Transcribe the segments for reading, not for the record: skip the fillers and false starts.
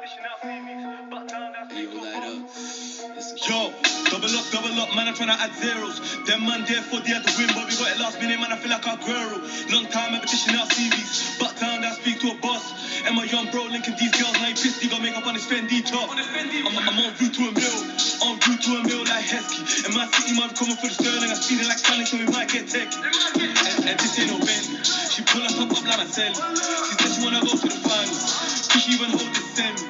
Yo, double up, man, I'm trying to add zeros. Them man there for the other win, but we got it last minute, man, I feel like Aguero. Long time, I've been dishing out CVs. Back down, I speak to a boss. And my young bro linking these girls, now he pissed, he got makeup on his Fendi top. I'm on route to a mill like Heskey. And my city might be coming for the Sterling, I'm feeling like Stanley, so we might get tech. And this ain't no Bentley. She pull us up like a celly. She said she wanna go to the finals. Could she even hold this semi?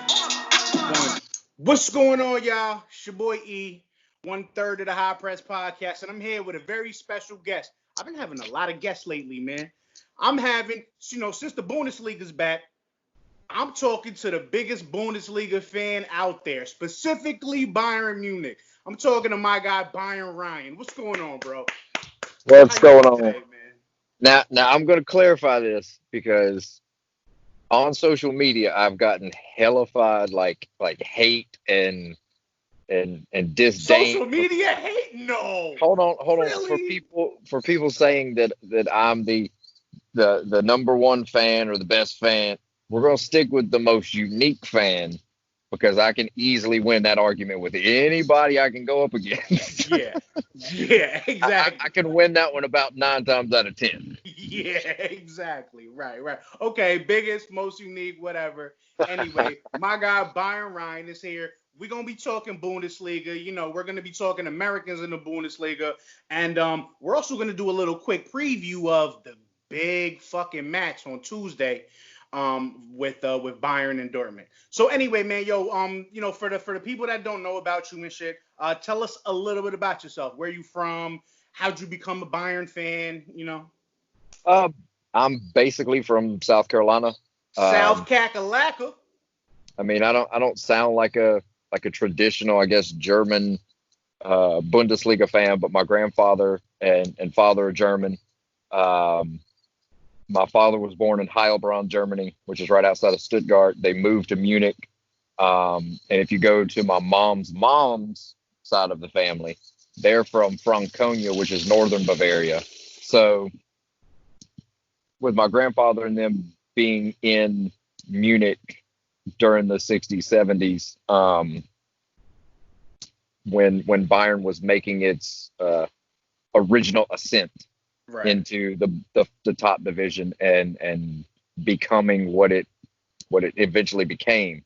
What's going on, y'all? It's your boy E, 1/3 of the High Press Podcast, and I'm here with a very special guest. I've been having a lot of guests lately, man. I'm having, since the Bundesliga's back, I'm talking to the biggest Bundesliga fan out there, specifically Bayern Munich. I'm talking to my guy, Bayern Ryan. What's going on, bro? What's going on? Today, man? Now I'm going to clarify this because on social media, I've gotten hellified like hate and disdain. Social media hate? No. Hold on. Really? For people saying that I'm the number one fan or the best fan, we're gonna stick with the most unique fan because I can easily win that argument with anybody I can go up against. Yeah, exactly. I can win that one about 9 times out of 10. Yeah, exactly. Right. Okay, biggest, most unique, whatever. Anyway, my guy Bayern Ryan is here. We're going to be talking Bundesliga. We're going to be talking Americans in the Bundesliga. And we're also going to do a little quick preview of the big fucking match on Tuesday with Bayern and Dortmund. So anyway, man, for the people that don't know about you and shit, tell us a little bit about yourself. Where you from? How'd you become a Bayern fan? I'm basically from South Carolina. South Kakalaka. I mean, I don't sound like a traditional, I guess, German Bundesliga fan, but my grandfather and father are German. My father was born in Heilbronn, Germany, which is right outside of Stuttgart. They moved to Munich. And if you go to my mom's side of the family, they're from Franconia, which is northern Bavaria. So with my grandfather and them being in Munich during the 60s, 70s, when Bayern was making its original ascent into the top division and becoming what it eventually became.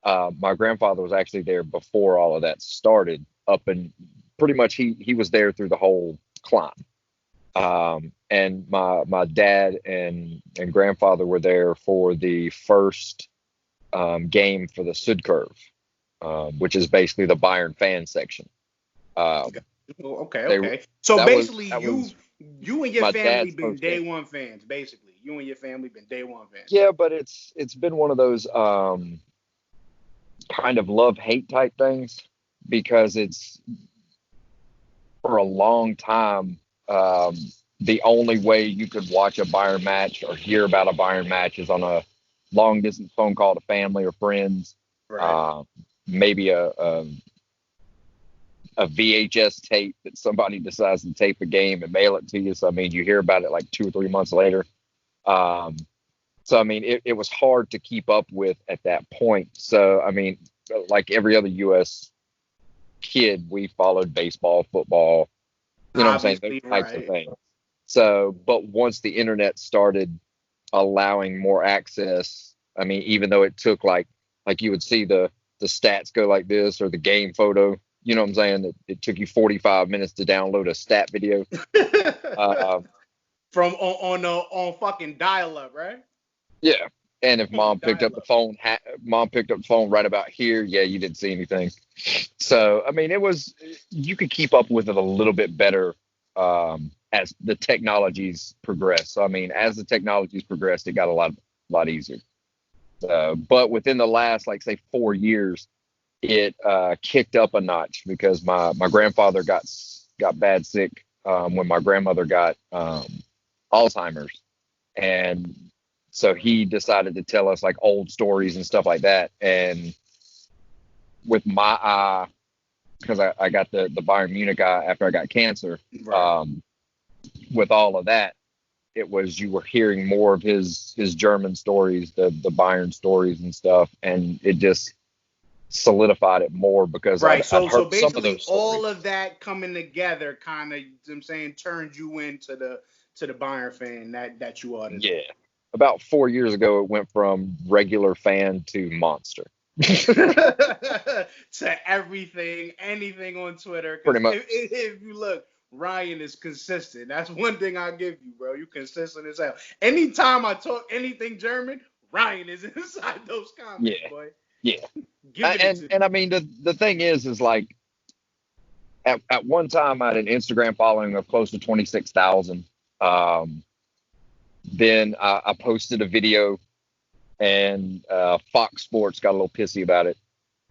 My grandfather was actually there before all of that started, up and pretty much he was there through the whole climb. And my dad and grandfather were there for the first game for the Südkurve, which is basically the Bayern fan section. Okay. So basically, you and your family been day one fans. Basically, you and your family been day one fans. Yeah, but it's been one of those kind of love-hate type things because it's for a long time. The only way you could watch a Bayern match or hear about a Bayern match is on a long distance phone call to family or friends. Right. Maybe a VHS tape that somebody decides to tape a game and mail it to you. So, I mean, you hear about it like 2 or 3 months later. So, I mean, it was hard to keep up with at that point. So, I mean, like every other U.S. kid, we followed baseball, football, you know what I'm saying? Those types of things. So, but once the internet started allowing more access, I mean, even though it took like you would see the stats go like this or the game photo, you know what I'm saying? It took you 45 minutes to download a stat video. From on fucking dial-up, right? Yeah. And if mom picked up the phone right about here, yeah, you didn't see anything. So, I mean, you could keep up with it a little bit better as the technologies progressed. So, I mean, as the technologies progressed, it got a lot easier. But within the last, like, say, 4 years, it kicked up a notch because my grandfather got bad sick when my grandmother got Alzheimer's. And so he decided to tell us like old stories and stuff like that. And with my eye, because I got the Bayern Munich eye after I got cancer, with all of that, it was you were hearing more of his German stories, the Bayern stories and stuff, and it just solidified it more because Right. I'd So heard some of basically those all stories. of that coming together kind of, you know what I'm saying, turned you into the Bayern fan that you are today. Yeah. About 4 years ago, it went from regular fan to monster. To everything, anything on Twitter. Pretty Because much. if you look, Ryan is consistent. That's one thing I give you, bro. You consistent as hell. Anytime I talk anything German, Ryan is inside those comments, Yeah. boy. Yeah. Giving it to And I mean, the thing is like at one time I had an Instagram following of close to 26,000. Then I posted a video and Fox Sports got a little pissy about it.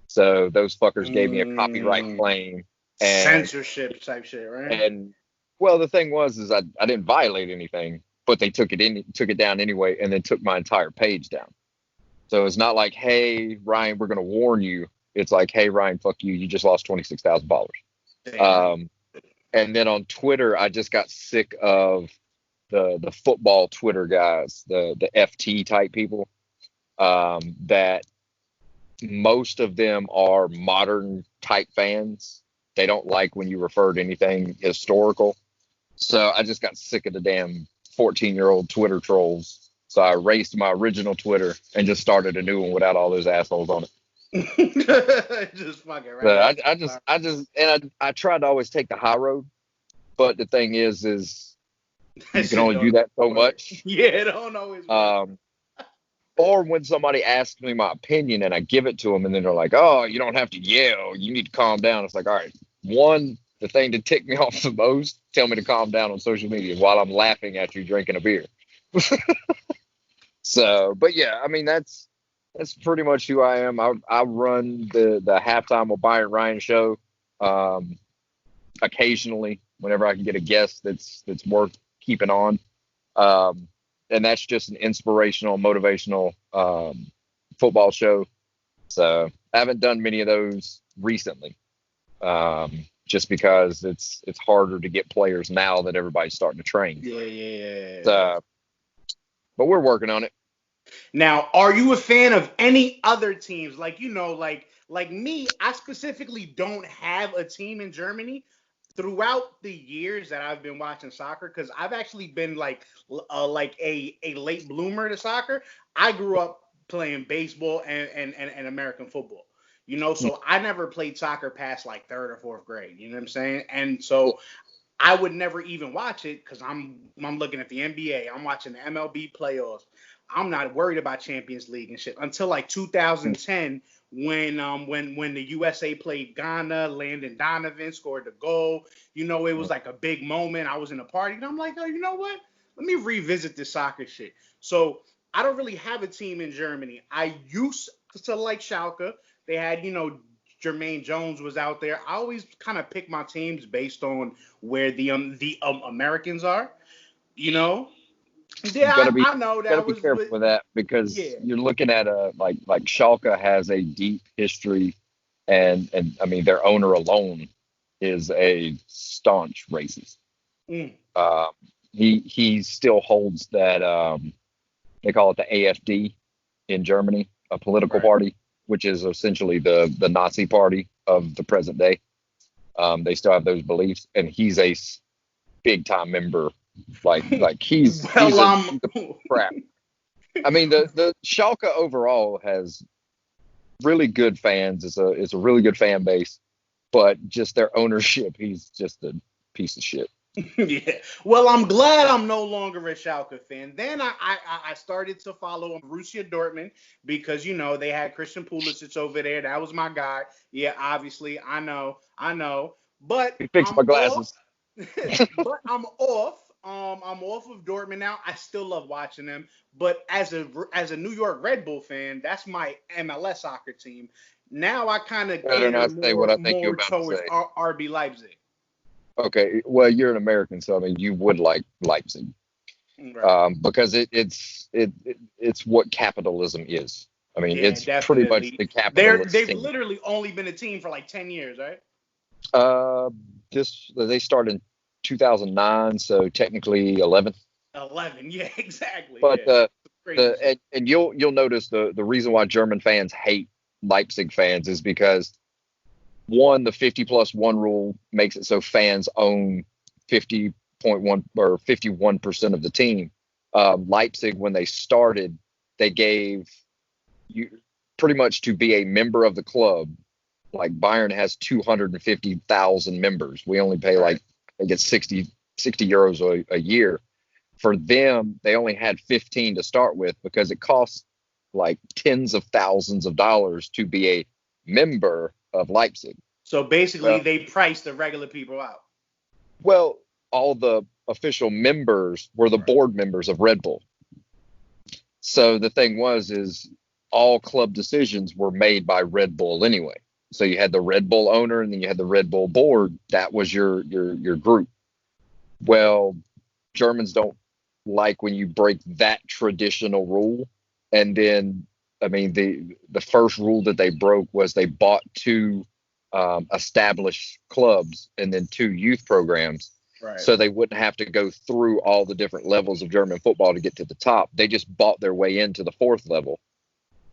So those fuckers gave me a copyright claim and censorship type shit, right? and well, the thing was is I didn't violate anything, but they took it down anyway, and then took my entire page down. So it's not like, hey Ryan, we're gonna warn you. It's like, hey Ryan, fuck you. You just lost $26,000. And then on Twitter, I just got sick of the football Twitter guys, the FT type people. That most of them are modern type fans. They don't like when you refer to anything historical. So I just got sick of the damn 14-year-old Twitter trolls. So I erased my original Twitter and just started a new one without all those assholes on it. Just fucking right. So I tried to always take the high road, but the thing is you can only do that so much. Yeah, it don't always work. Or when somebody asks me my opinion and I give it to them, and then they're like, "Oh, you don't have to yell. You need to calm down." It's like, all right, the thing to tick me off the most, tell me to calm down on social media while I'm laughing at you drinking a beer. So, but yeah, I mean that's pretty much who I am. I run the halftime with Byron Ryan show. Occasionally, whenever I can get a guest that's worth keeping on. And that's just an inspirational, motivational football show. So I haven't done many of those recently, just because it's harder to get players now that everybody's starting to train. Yeah. But we're working on it. Now, are you a fan of any other teams? Like, like me, I specifically don't have a team in Germany. Throughout the years that I've been watching soccer, because I've actually been like a late bloomer to soccer. I grew up playing baseball and American football. So I never played soccer past like third or fourth grade. You know what I'm saying? And so I would never even watch it because I'm looking at the NBA. I'm watching the MLB playoffs. I'm not worried about Champions League and shit until like 2010 when the USA played Ghana. Landon Donovan scored the goal. It was like a big moment. I was in a party and I'm like, oh, you know what? Let me revisit this soccer shit. So I don't really have a team in Germany. I used to like Schalke. They had, Jermaine Jones was out there. I always kind of pick my teams based on where the Americans are. Yeah, I know that. Gotta be careful with that because you're looking at like Schalke has a deep history, and I mean their owner alone is a staunch racist. He still holds that they call it the AfD in Germany, a political party, which is essentially the Nazi party of the present day. They still have those beliefs, and he's a big time member. Like he's a crap. I mean the Schalke overall has really good fans. It's a really good fan base, but just their ownership, he's just a piece of shit. Yeah. Well, I'm glad I'm no longer a Schalke fan. Then I started to follow Borussia Dortmund because they had Christian Pulisic over there. That was my guy. Yeah, obviously I know. But he fixed my glasses. But I'm off. I'm off of Dortmund now. I still love watching them, but as a New York Red Bull fan, that's my MLS soccer team. Now I kind of cater more towards RB Leipzig. Okay, well you're an American, so I mean you would like Leipzig, because it's what capitalism is. I mean it's definitely. Pretty much the capitalist. They've literally only been a team for like 10 years, right? They started in 2009, so technically 11. 11. Yeah, exactly. But Yeah. Crazy shit. and you'll notice the reason why German fans hate Leipzig fans is because one, the 50+1 rule makes it so fans own 50.1 or 51% of the team. Leipzig, when they started, they gave you pretty much to be a member of the club. Like Bayern has 250,000 members. We only pay like I guess 60 euros a year. For them, they only had 15 to start with because it costs like tens of thousands of dollars to be a member of Leipzig. So basically, Well, they price the regular people out. well, all the official members were the board members of Red Bull. So the thing is all club decisions were made by Red Bull anyway. So you had the Red Bull owner and then you had the Red Bull board. That was your group. Well, Germans don't like when you break that traditional rule. And then, I mean, the first rule that they broke was they bought two established clubs and then two youth programs. Right. So they wouldn't have to go through all the different levels of German football to get to the top. They just bought their way into the fourth level.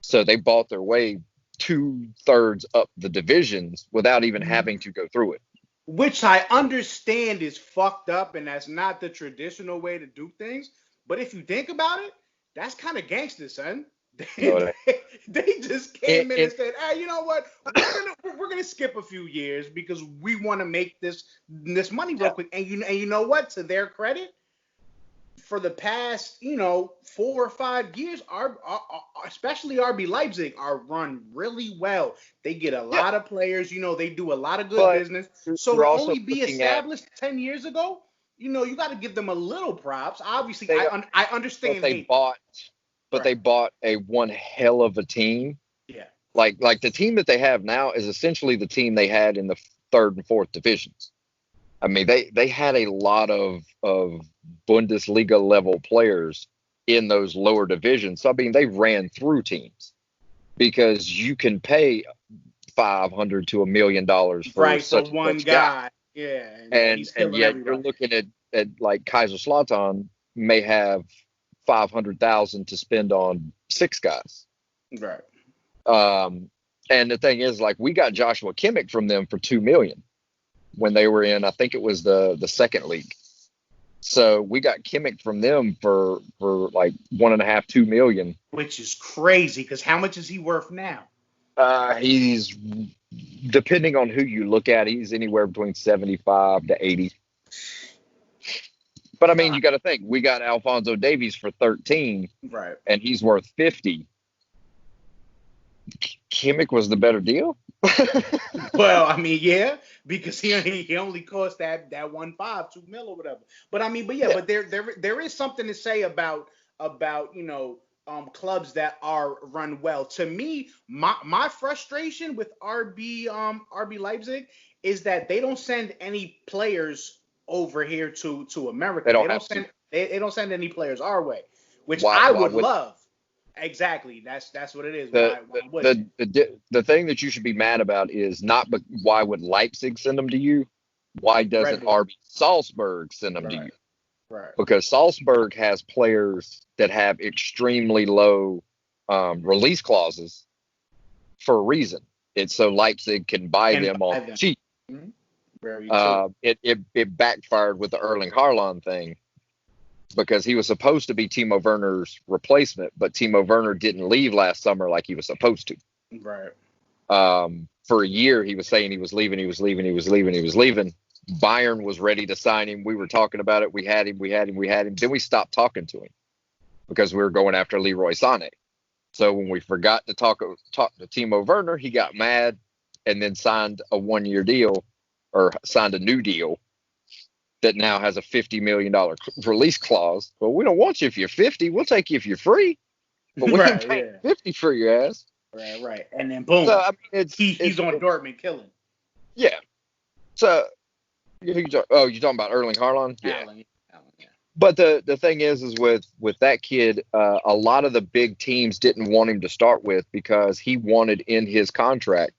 So they bought their way 2/3 up the divisions without even having to go through it. Which I understand is fucked up and that's not the traditional way to do things. But if you think about it, that's kind of gangster, son. They just came in and said, "Hey, you know what? We're gonna skip a few years because we want to make this money real quick." And you know what? To their credit, for the past 4 or 5 years, especially RB Leipzig are run really well. They get a lot of players. They do a lot of good business. So to only be established 10 years ago, you got to give them a little props. Obviously, I understand they bought a one hell of a team. Yeah. Like the team that they have now is essentially the team they had in the third and fourth divisions. I mean, they had a lot of Bundesliga level players in those lower divisions. So I mean, they ran through teams because you can pay $500 to $1 million for such one guy. Yeah, and yet you're looking at like Kaiserslautern may have 500,000 to spend on 6 guys. Right. And the thing is, like, we got Joshua Kimmich from them for $2 million when they were in, I think it was the second league. So we got Kimmich from them for like 1.5, 2 million. Which is crazy because how much is he worth now? He's, depending on who you look at, he's anywhere between 75 to 80. But I mean, you got to think, we got Alphonso Davies for 13, right? And he's worth 50. Kimmich was the better deal. Well, I mean, yeah, because he only cost that 1.5, 2 mil or whatever. But I mean, but there is something to say about clubs that are run well. To me, my frustration with RB Leipzig is that they don't send any players over here to America. They don't send any players our way, which I would love. Exactly. That's what it is. The thing that you should be mad about is not why would Leipzig send them to you? Why doesn't RB Salzburg send them to you? Right. Because Salzburg has players that have extremely low release clauses for a reason. It's so Leipzig can buy them on cheap. Mm-hmm. Very cheap. It backfired with the Erling Haaland thing. Because he was supposed to be Timo Werner's replacement, but Timo Werner didn't leave last summer like he was supposed to. Right. For a year, he was saying he was leaving. Bayern was ready to sign him. We were talking about it. We had him. Then we stopped talking to him because we were going after Leroy Sané. So when we forgot to talk to Timo Werner, he got mad and then signed a 1-year deal or signed a new deal that now has a $50 million release clause. Well, we don't want you if you're 50. We'll take you if you're free. But we ain't paying 50 for your ass. Right. And then boom. So, I mean, he's on Dortmund killing. Yeah. So, you're talking about Erling Haaland? Yeah. Allen, yeah. But the thing is with that kid, a lot of the big teams didn't want him to start with because he wanted in his contract,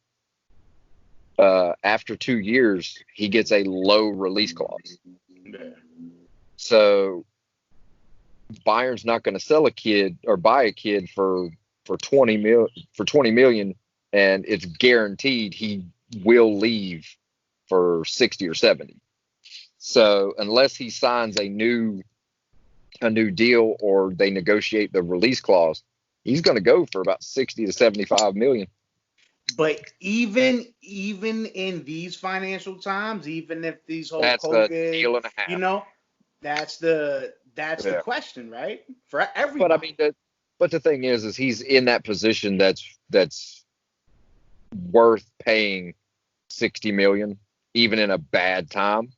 after 2 years, he gets a low release clause. Yeah. So Bayern's not going to sell a kid or buy a kid for 20 million, and it's guaranteed he will leave for 60 or 70. So unless he signs a new deal or they negotiate the release clause, he's going to go for about 60 to 75 million. But even in these financial times, even if these whole That's a deal and a half. you know, that's the question, right? For everybody. But I mean, but the thing is he's in that position that's worth paying 60 million, even in a bad time,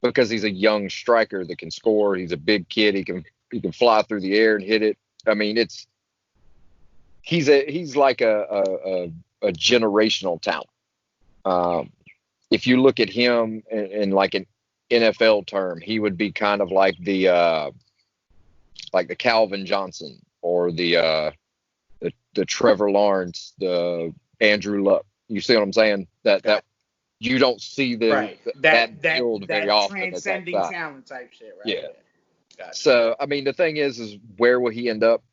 because he's a young striker that can score. He's a big kid. He can fly through the air and hit it. I mean, he's like a generational talent. If you look at him in like an NFL term, he would be kind of like the Calvin Johnson or the Trevor Lawrence, the Andrew Luck. You see what I'm saying? That you don't see that build very often. Transcending talent type shit, right? Yeah. Gotcha. So I mean, the thing is where will he end up?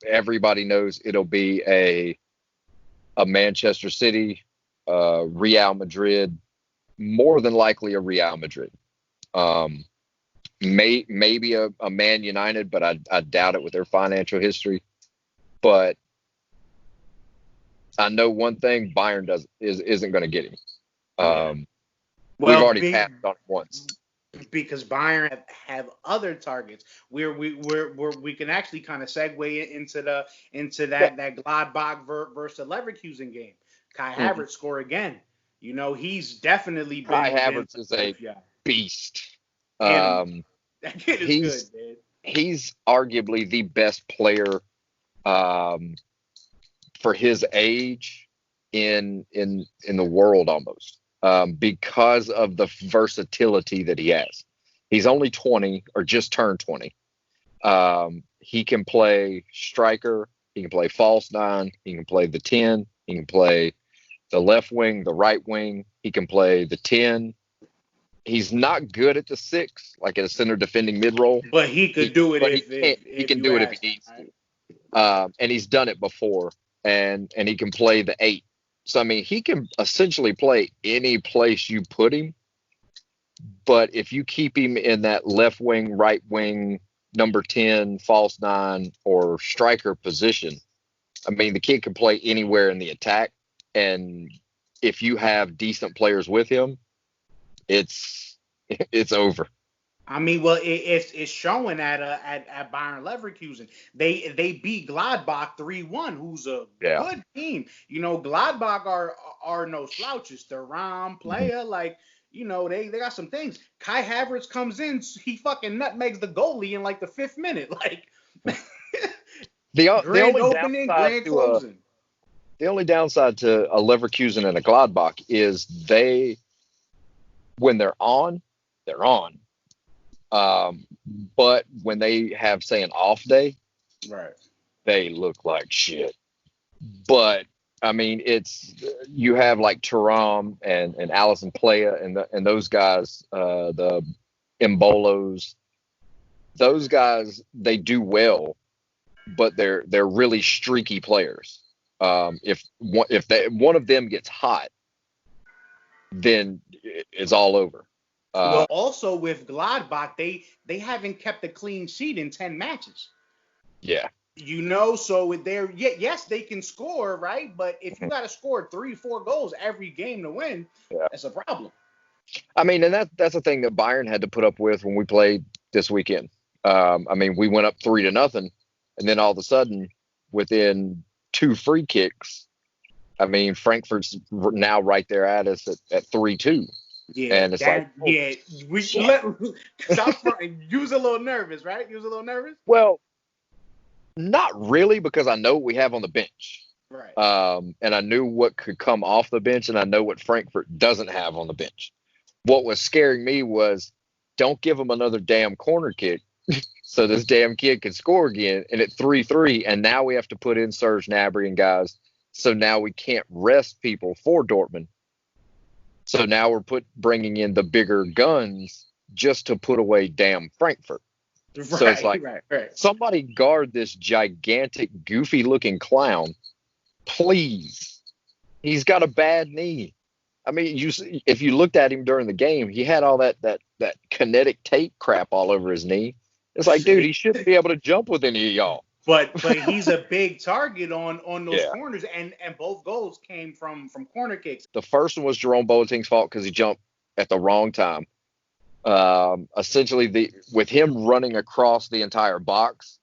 Everybody knows it'll be a Manchester City, Real Madrid, more than likely a Real Madrid. Maybe a Man United, but I doubt it with their financial history. But I know one thing: Bayern isn't going to get him. We've already passed on it once. Because Bayern have other targets where we can actually kind of segue into that Gladbach versus the Leverkusen game. Kai Havertz score again. You know, he's definitely been. Kai Havertz is a beast. That kid is good, man. He's arguably the best player for his age in the world almost. Because of the versatility that he has. He's only 20 or just turned 20. He can play striker. He can play false nine. He can play the 10. He can play the left wing, the right wing. He can play the 10. He's not good at the 6, like at a center defending mid role. But he could do it he can do it if he needs to. And he's done it before. And he can play the 8. So, I mean, he can essentially play any place you put him. But if you keep him in that left wing, right wing, number 10, false 9, or striker position, I mean, the kid can play anywhere in the attack. And if you have decent players with him, it's over. I mean, well, it's showing at Bayern Leverkusen. They beat Gladbach 3-1, who's a good team. You know, Gladbach are no slouches. Thuram, player, like, you know, they got some things. Kai Havertz comes in, he fucking nutmegs the goalie in like the 5th minute. Like the grand only opening, grand closing. The only downside to a Leverkusen and a Gladbach is when they're on, they're on. But when they have, say, an off day, right, they look like shit. But I mean, you have like Thuram and Allison Playa and those guys, the Embolos. Those guys, they do well, but they're really streaky players. If one of them gets hot, then it's all over. Well, also with Gladbach, they haven't kept a clean sheet in 10 matches. Yeah. You know, so yes, they can score, right? But if you got to score 3-4 goals every game to win, that's a problem. I mean, and that's the thing that Bayern had to put up with when we played this weekend. I mean, we went up 3-0, and then all of a sudden, within 2 free kicks, I mean, Frankfurt's now right there at us at 3-2. Yeah, and it's we stop fronting. You was a little nervous, right? You was a little nervous? Well, not really, because I know what we have on the bench. Right. And I knew what could come off the bench, and I know what Frankfurt doesn't have on the bench. What was scaring me was, don't give them another damn corner kick so this damn kid can score again. And at 3-3, and now we have to put in Serge Gnabry and guys. So now we can't rest people for Dortmund. So now we're bringing in the bigger guns just to put away damn Frankfurt. So it's like, right. somebody guard this gigantic, goofy-looking clown, please. He's got a bad knee. I mean, if you looked at him during the game, he had all that kinetic tape crap all over his knee. It's like, dude, he shouldn't be able to jump with any of y'all. But he's a big target on those Yeah. corners, and both goals came from corner kicks. The first one was Jerome Boateng's fault because he jumped at the wrong time. Essentially, with him running across the entire box,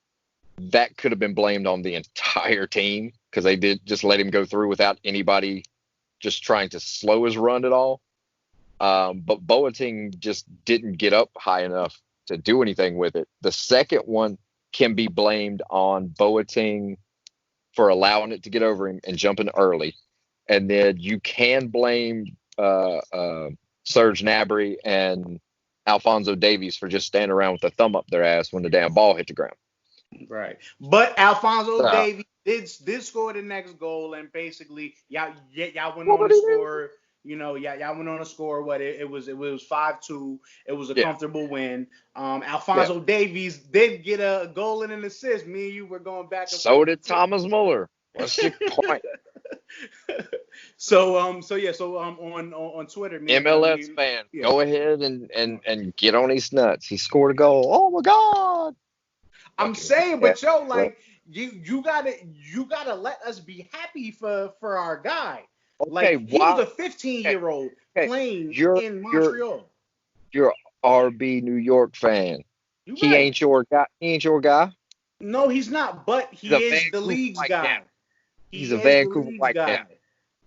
that could have been blamed on the entire team because they did just let him go through without anybody just trying to slow his run at all. But Boateng just didn't get up high enough to do anything with it. The second one can be blamed on Boateng for allowing it to get over him and jumping early. And then you can blame Serge Gnabry and Alphonso Davies for just standing around with a thumb up their ass when the damn ball hit the ground. Right. But Alphonso Davies did score the next goal, and basically y'all went on to score. Y'all went on to score. What it was 5-2. It was a comfortable win. Alphonso Davies did get a goal and an assist. Me and you were going back. And so did Thomas Muller. What's your point? So on Twitter, MLS fan, go ahead and get on his nuts. He scored a goal. Oh my God! I'm saying, but like you gotta let us be happy for our guy. Okay, like he was a 15-year-old playing in Montreal. You're a RB New York fan. He ain't your guy. He ain't your guy. No, he's not. But he is the league's guy. He's a Vancouver Whitecap.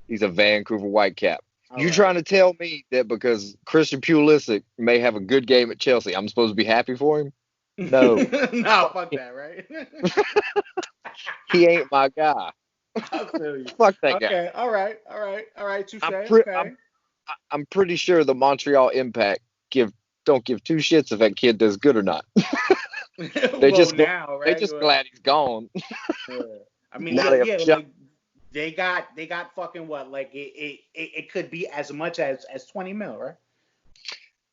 He's a Vancouver Whitecap. You trying to tell me that because Christian Pulisic may have a good game at Chelsea, I'm supposed to be happy for him? No. No, fuck that, right? He ain't my guy. I feel you. Fuck that guy. Okay, all right. Touche. I'm pretty sure the Montreal Impact don't give two shits if that kid does good or not. They just glad he's gone. Yeah. I mean, they got fucking what? Like it could be as much as 20 mil, right?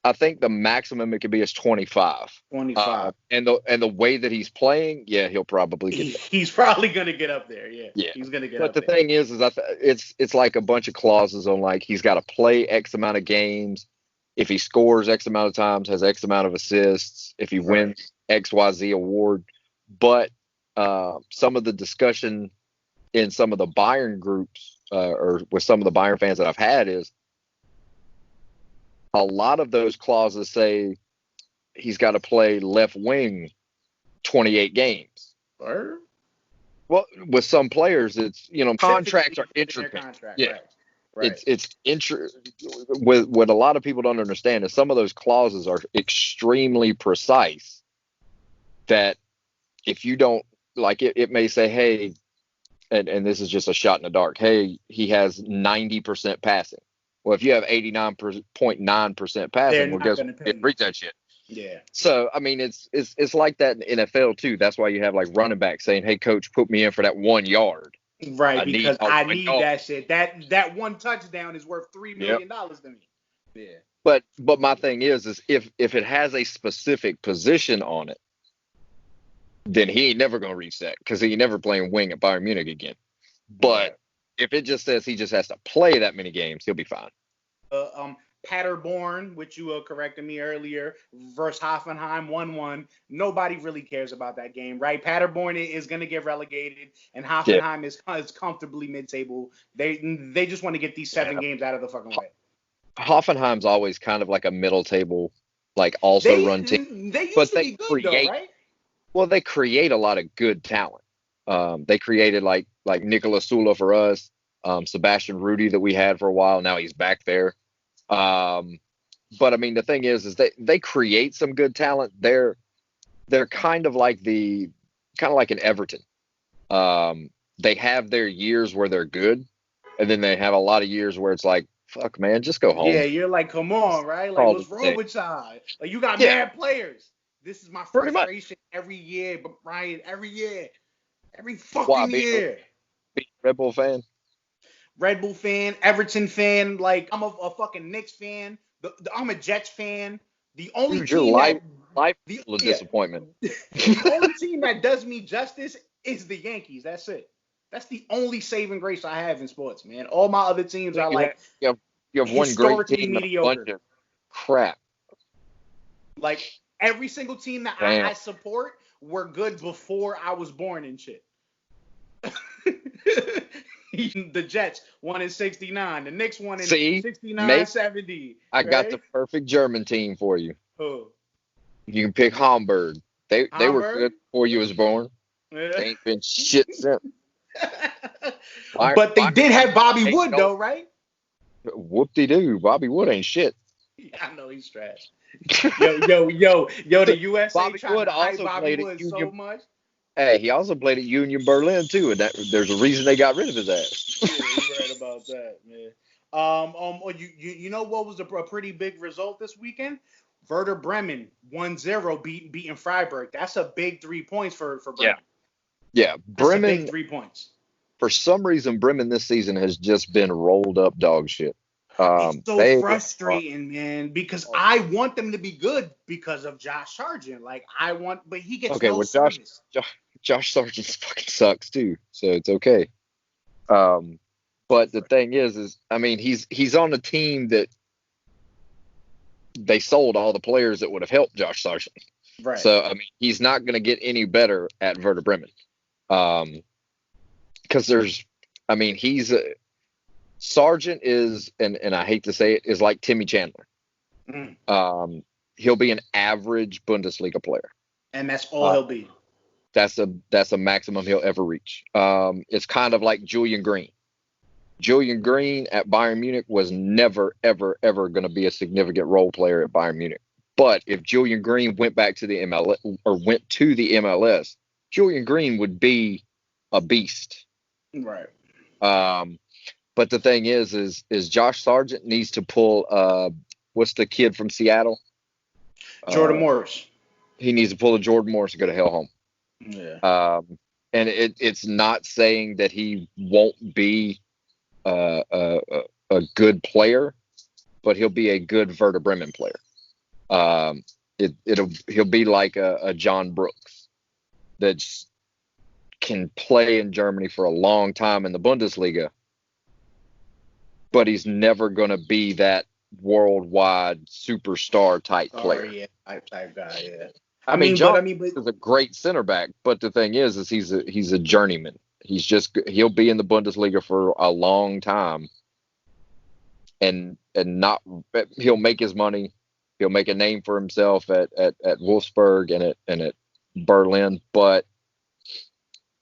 I think the maximum it could be is 25. 25. And the way that he's playing, he'll probably get there. He's probably gonna get up there. Yeah. He's gonna get up there. But the thing is it's like a bunch of clauses on like he's got to play X amount of games. If he scores X amount of times, has X amount of assists. If he wins XYZ award. But some of the discussion in some of the Bayern groups or with some of the Bayern fans that I've had is a lot of those clauses say he's got to play left wing 28 games. Or? Well, with some players, it's, contracts are intricate. Right. What a lot of people don't understand is some of those clauses are extremely precise that if you don't, like it may say, hey, and this is just a shot in the dark, hey, he has 90% passing. Well, if you have 89.9% passing, well, guess what? It reach that shit. Yeah. So, I mean, it's like that in NFL, too. That's why you have, like, running backs saying, hey, coach, put me in for that 1 yard. Right, because I need that shit. That one touchdown is worth $3 million to me. Yeah. But my thing is if it has a specific position on it, then he ain't never going to reach that because he ain't never playing wing at Bayern Munich again. But if it just says he just has to play that many games, he'll be fine. Paderborn, which you corrected me earlier, versus Hoffenheim 1-1. Nobody really cares about that game, right? Paderborn is going to get relegated, and Hoffenheim is comfortably mid-table. They just want to get these 7 games out of the fucking way. Hoffenheim's always kind of like a middle table, like also run team. They used to be good, though, right? Well, they create a lot of good talent. They created like Nicolas Sula for us, Sebastian Rudy that we had for a while. Now he's back there. But I mean, the thing is they create some good talent. They're kind of like an Everton. They have their years where they're good, and then they have a lot of years where it's like, fuck, man, just go home. Yeah, you're like, come on, right? Like, what's wrong with y'all? Like, you got mad players. This is my frustration every year, but Ryan, every year. Every fucking year. Red Bull fan? Red Bull fan, Everton fan. Like, I'm a fucking Knicks fan. I'm a Jets fan. The only Dude, your team life the full of yeah, disappointment. the only team that does me justice is the Yankees. That's it. That's the only saving grace I have in sports, man. All my other teams are You have, like you have one great historically team and a bunch mediocre. of crap. Like every single team that Damn. I support were good before I was born and shit. The Jets won in 69. The Knicks won in See, 69, 70. I got the Right? perfect German team for you. Oh, You can pick Hamburg. They were Hamburg? good before you was born. Yeah. They ain't been shit since. But they did have Bobby Wood, no. though, right? Whoop-de-doo. Bobby Wood ain't shit. Yeah, I know he's trash. Yo, the USA Bobby tried Wood to hype also Bobby played at Wood so Union. much. Hey, he also played at Union Berlin too, and there's a reason they got rid of his ass. Yeah, you're right about that, man. You know what was a pretty big result this weekend? Werder Bremen 1-0 beating Freiburg. That's a big 3 points for Bremen. Yeah, That's a Bremen. big 3 points. For some reason, Bremen this season has just been rolled up dog shit. It's so They frustrating, man, because I want them to be good because of Josh Sargent. Like but he gets no service. Josh Sargent fucking sucks too, so it's okay. But the thing is I mean, he's on a team that they sold all the players that would have helped Josh Sargent. Right. So I mean, he's not going to get any better at Werder Bremen. Because Sargent is, and I hate to say it, is like Timmy Chandler. Mm. He'll be an average Bundesliga player, and that's all he'll be. That's a maximum he'll ever reach. It's kind of like Julian Green. Julian Green at Bayern Munich was never, ever, ever going to be a significant role player at Bayern Munich. But if Julian Green went back to the MLS, Julian Green would be a beast. Right. But the thing is Josh Sargent needs to pull what's the kid from Seattle? Jordan Morris. He needs to pull a Jordan Morris to go to hell home. Yeah. And it's not saying that he won't be a good player, but he'll be a good Werder Bremen player. He'll be like a John Brooks that can play in Germany for a long time in the Bundesliga, but he's never going to be that worldwide superstar type player. Yeah, type guy. Yeah. I mean, John is a great center back, but the thing is he's a journeyman. He'll be in the Bundesliga for a long time, and he'll make his money. He'll make a name for himself at Wolfsburg and at Berlin, but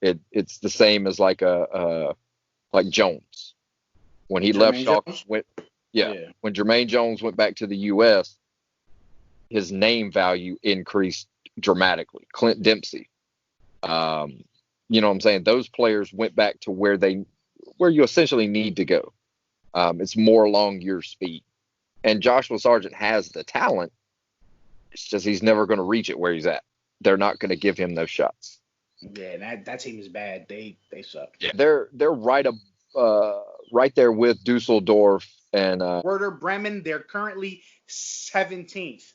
it's the same as like Jones when he left Schalke. When Jermaine Jones went back to the U.S., his name value increased dramatically. Clint Dempsey, you know what I'm saying? Those players went back to where you essentially need to go. It's more along your speed. And Joshua Sargent has the talent. It's just he's never going to reach it where he's at. They're not going to give him those shots. Yeah, that team is bad. They suck. Yeah, they're right there with Dusseldorf and Werder Bremen. They're currently 17th.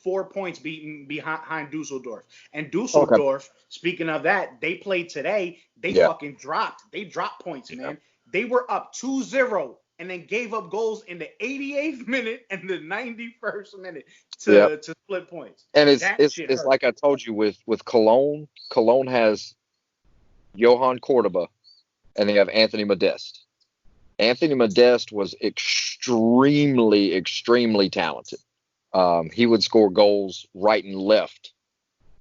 4 points behind Dusseldorf. And Dusseldorf, speaking of that, they played today. They fucking dropped. They dropped points, man. They were up 2-0 and then gave up goals in the 88th minute and the 91st minute to split points. And it's like I told you with Cologne. Cologne has Johan Cordoba and they have Anthony Modeste. Anthony Modeste was extremely, extremely talented. He would score goals right and left.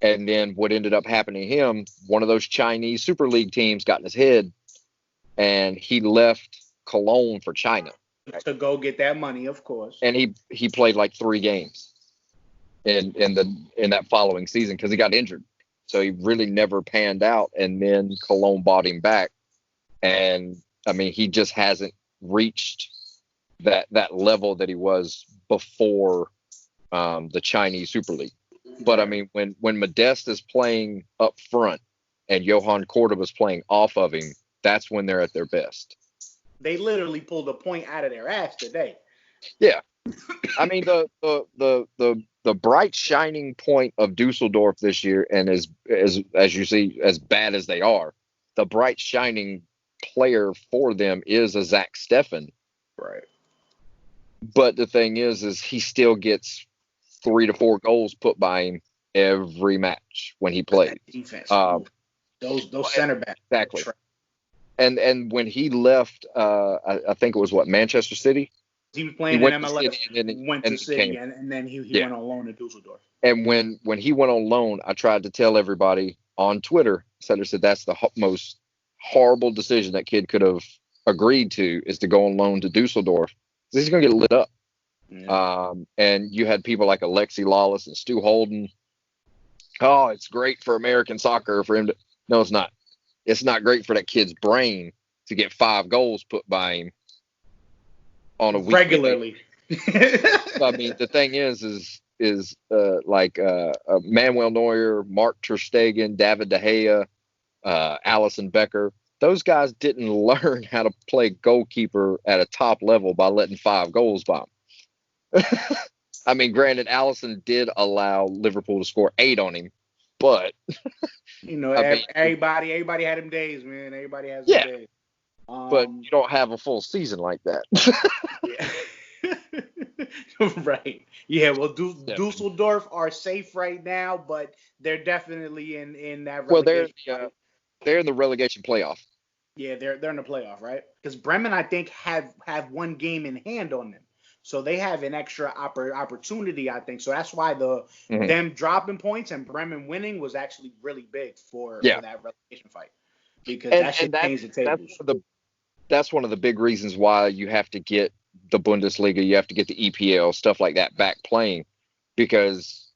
And then what ended up happening to him, one of those Chinese Super League teams got in his head, and he left Cologne for China. To go get that money, of course. And he played like 3 games in that following season because he got injured. So he really never panned out. And then Cologne bought him back. And, I mean, he just hasn't reached that level that he was before the Chinese Super League. But I mean, when Modeste is playing up front and Johan Cordoba is playing off of him, that's when they're at their best. They literally pulled a point out of their ass today. Yeah, I mean, the bright shining point of Dusseldorf this year, and as you see, as bad as they are, the bright shining player for them is a Zach Steffen. Right. But the thing is he still gets 3 to 4 goals put by him every match when he plays. Defense. Those center backs. Exactly. And when he left, I think it was Manchester City. He was playing in MLS, went to City, and then he went on loan to Dusseldorf. And when he went on loan, I tried to tell everybody on Twitter, said that's the most horrible decision that kid could have agreed to, is to go on loan to Dusseldorf. He's going to get lit up. Yeah. And you had people like Alexi Lawless and Stu Holden. Oh, it's great for American soccer for him to. No, it's not. It's not great for that kid's brain to get 5 goals put by him on a week. Regularly. I mean, the thing is like Manuel Neuer, Mark ter Stegen, David De Gea, Alisson Becker. Those guys didn't learn how to play goalkeeper at a top level by letting 5 goals by them. I mean, granted, Alisson did allow Liverpool to score 8 on him, but everybody had them days, man. Everybody has them days. But you don't have a full season like that. Right. Yeah. Well, Dusseldorf are safe right now, but they're definitely in that relegation. Well, they're in the relegation playoff. Yeah, they're in the playoff, right? Because Bremen, I think, have 1 game in hand on them, so they have an extra opportunity, I think. So that's why them dropping points and Bremen winning was actually really big for that relegation fight, because that should change the tables. That's one of the big reasons why you have to get the Bundesliga, you have to get the EPL, stuff like that back playing, because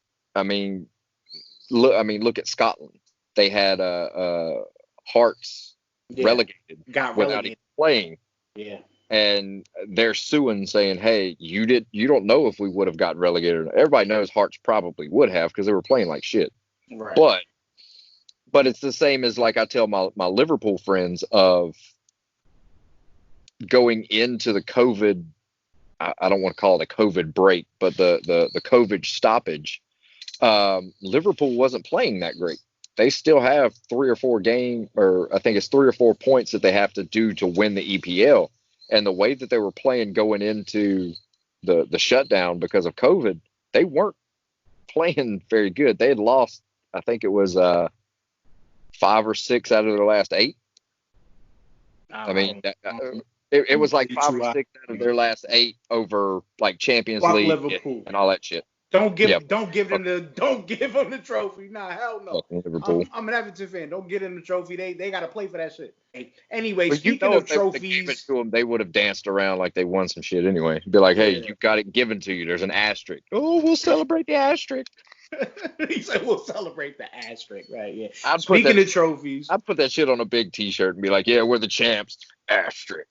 look at Scotland. They had Hearts relegated without even playing. Yeah. And they're suing, saying, "Hey, you don't know if we would have gotten relegated." Everybody knows Hearts probably would have, because they were playing like shit. Right. But it's the same as, like, I tell my Liverpool friends of going into the COVID. I don't want to call it a COVID break, but the COVID stoppage. Liverpool wasn't playing that great. They still have 3 or 4 I think it's 3 or 4 points that they have to do to win the EPL. And the way that they were playing going into the shutdown because of COVID, they weren't playing very good. They had lost, I think it was 5 or 6 out of their last 8. I mean, it was like 5 or 6 out of their last 8 over like Champions League Liverpool and all that shit. Don't give them the trophy. Nah, hell no. Liverpool. I'm an Everton fan. Don't give them the trophy. They got to play for that shit. Anyway, speaking of trophies, if they gave it to them, they would have danced around like they won some shit anyway. Be like, hey, you got it given to you. There's an asterisk. Oh, we'll celebrate the asterisk. He said we'll celebrate the asterisk, right? Yeah. Speaking of trophies, I'd put that shit on a big T-shirt and be like, yeah, we're the champs. Asterisk.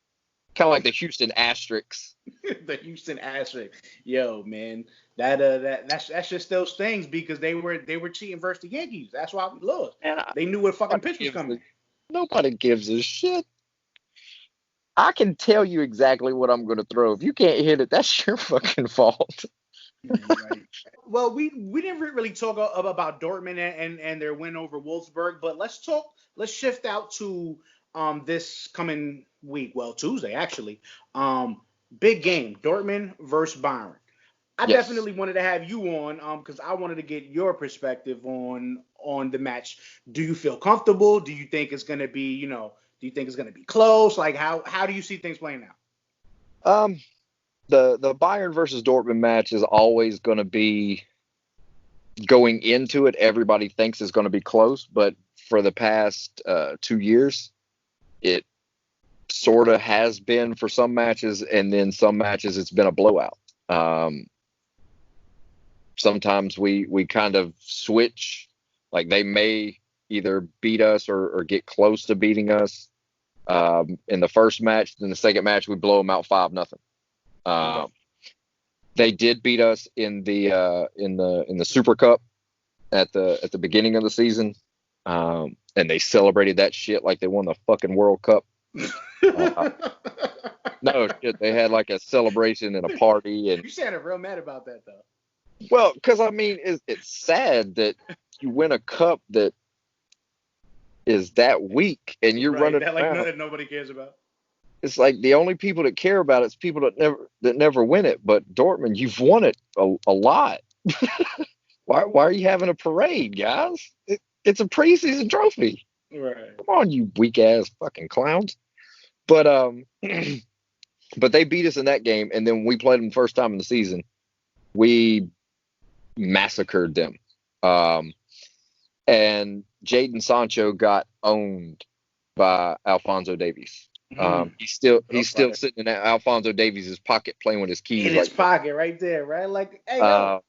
Kind of like the Houston Asterisks. The Houston Asterisk. Yo, man. That's just those things, because they were cheating versus the Yankees. That's why we lost. They knew what fucking pitch was coming. Nobody gives a shit. I can tell you exactly what I'm going to throw. If you can't hit it, that's your fucking fault. Right. Well, we didn't really talk about Dortmund and their win over Wolfsburg, but let's shift out to this coming week. Well, Tuesday actually. Big game, Dortmund versus Bayern. I definitely wanted to have you on because I wanted to get your perspective on the match. Do you feel comfortable? Do you think it's going to be, do you think it's going to be close? Like, how do you see things playing out? The Bayern versus Dortmund match is always going to be, going into it, everybody thinks it's going to be close, but for the past 2 years, it sort of has been for some matches, and then some matches it's been a blowout. Sometimes we kind of switch, like they may either beat us or get close to beating us in the first match. Then the second match we blow them out 5-0. They did beat us in the Super Cup at the beginning of the season, and they celebrated that shit like they won the fucking World Cup. No shit, they had like a celebration and a party, and You sounded real mad about that though. well, because I mean, it's sad that you win a cup that is that weak, and you're Right, running that like around. that nobody cares about. It's like the only people that care about it's people that never win it. But Dortmund, you've won it a lot. Why are you having a parade, guys? It's a preseason trophy. Right. Come on, you weak ass fucking clowns. But but they beat us in that game, and then when we played them the first time in the season, we massacred them. And Jadon Sancho got owned by Alphonso Davies. He's still sitting in Alphonso Davies' pocket playing with his keys. In his pocket, right there, right? Like, hey, yo.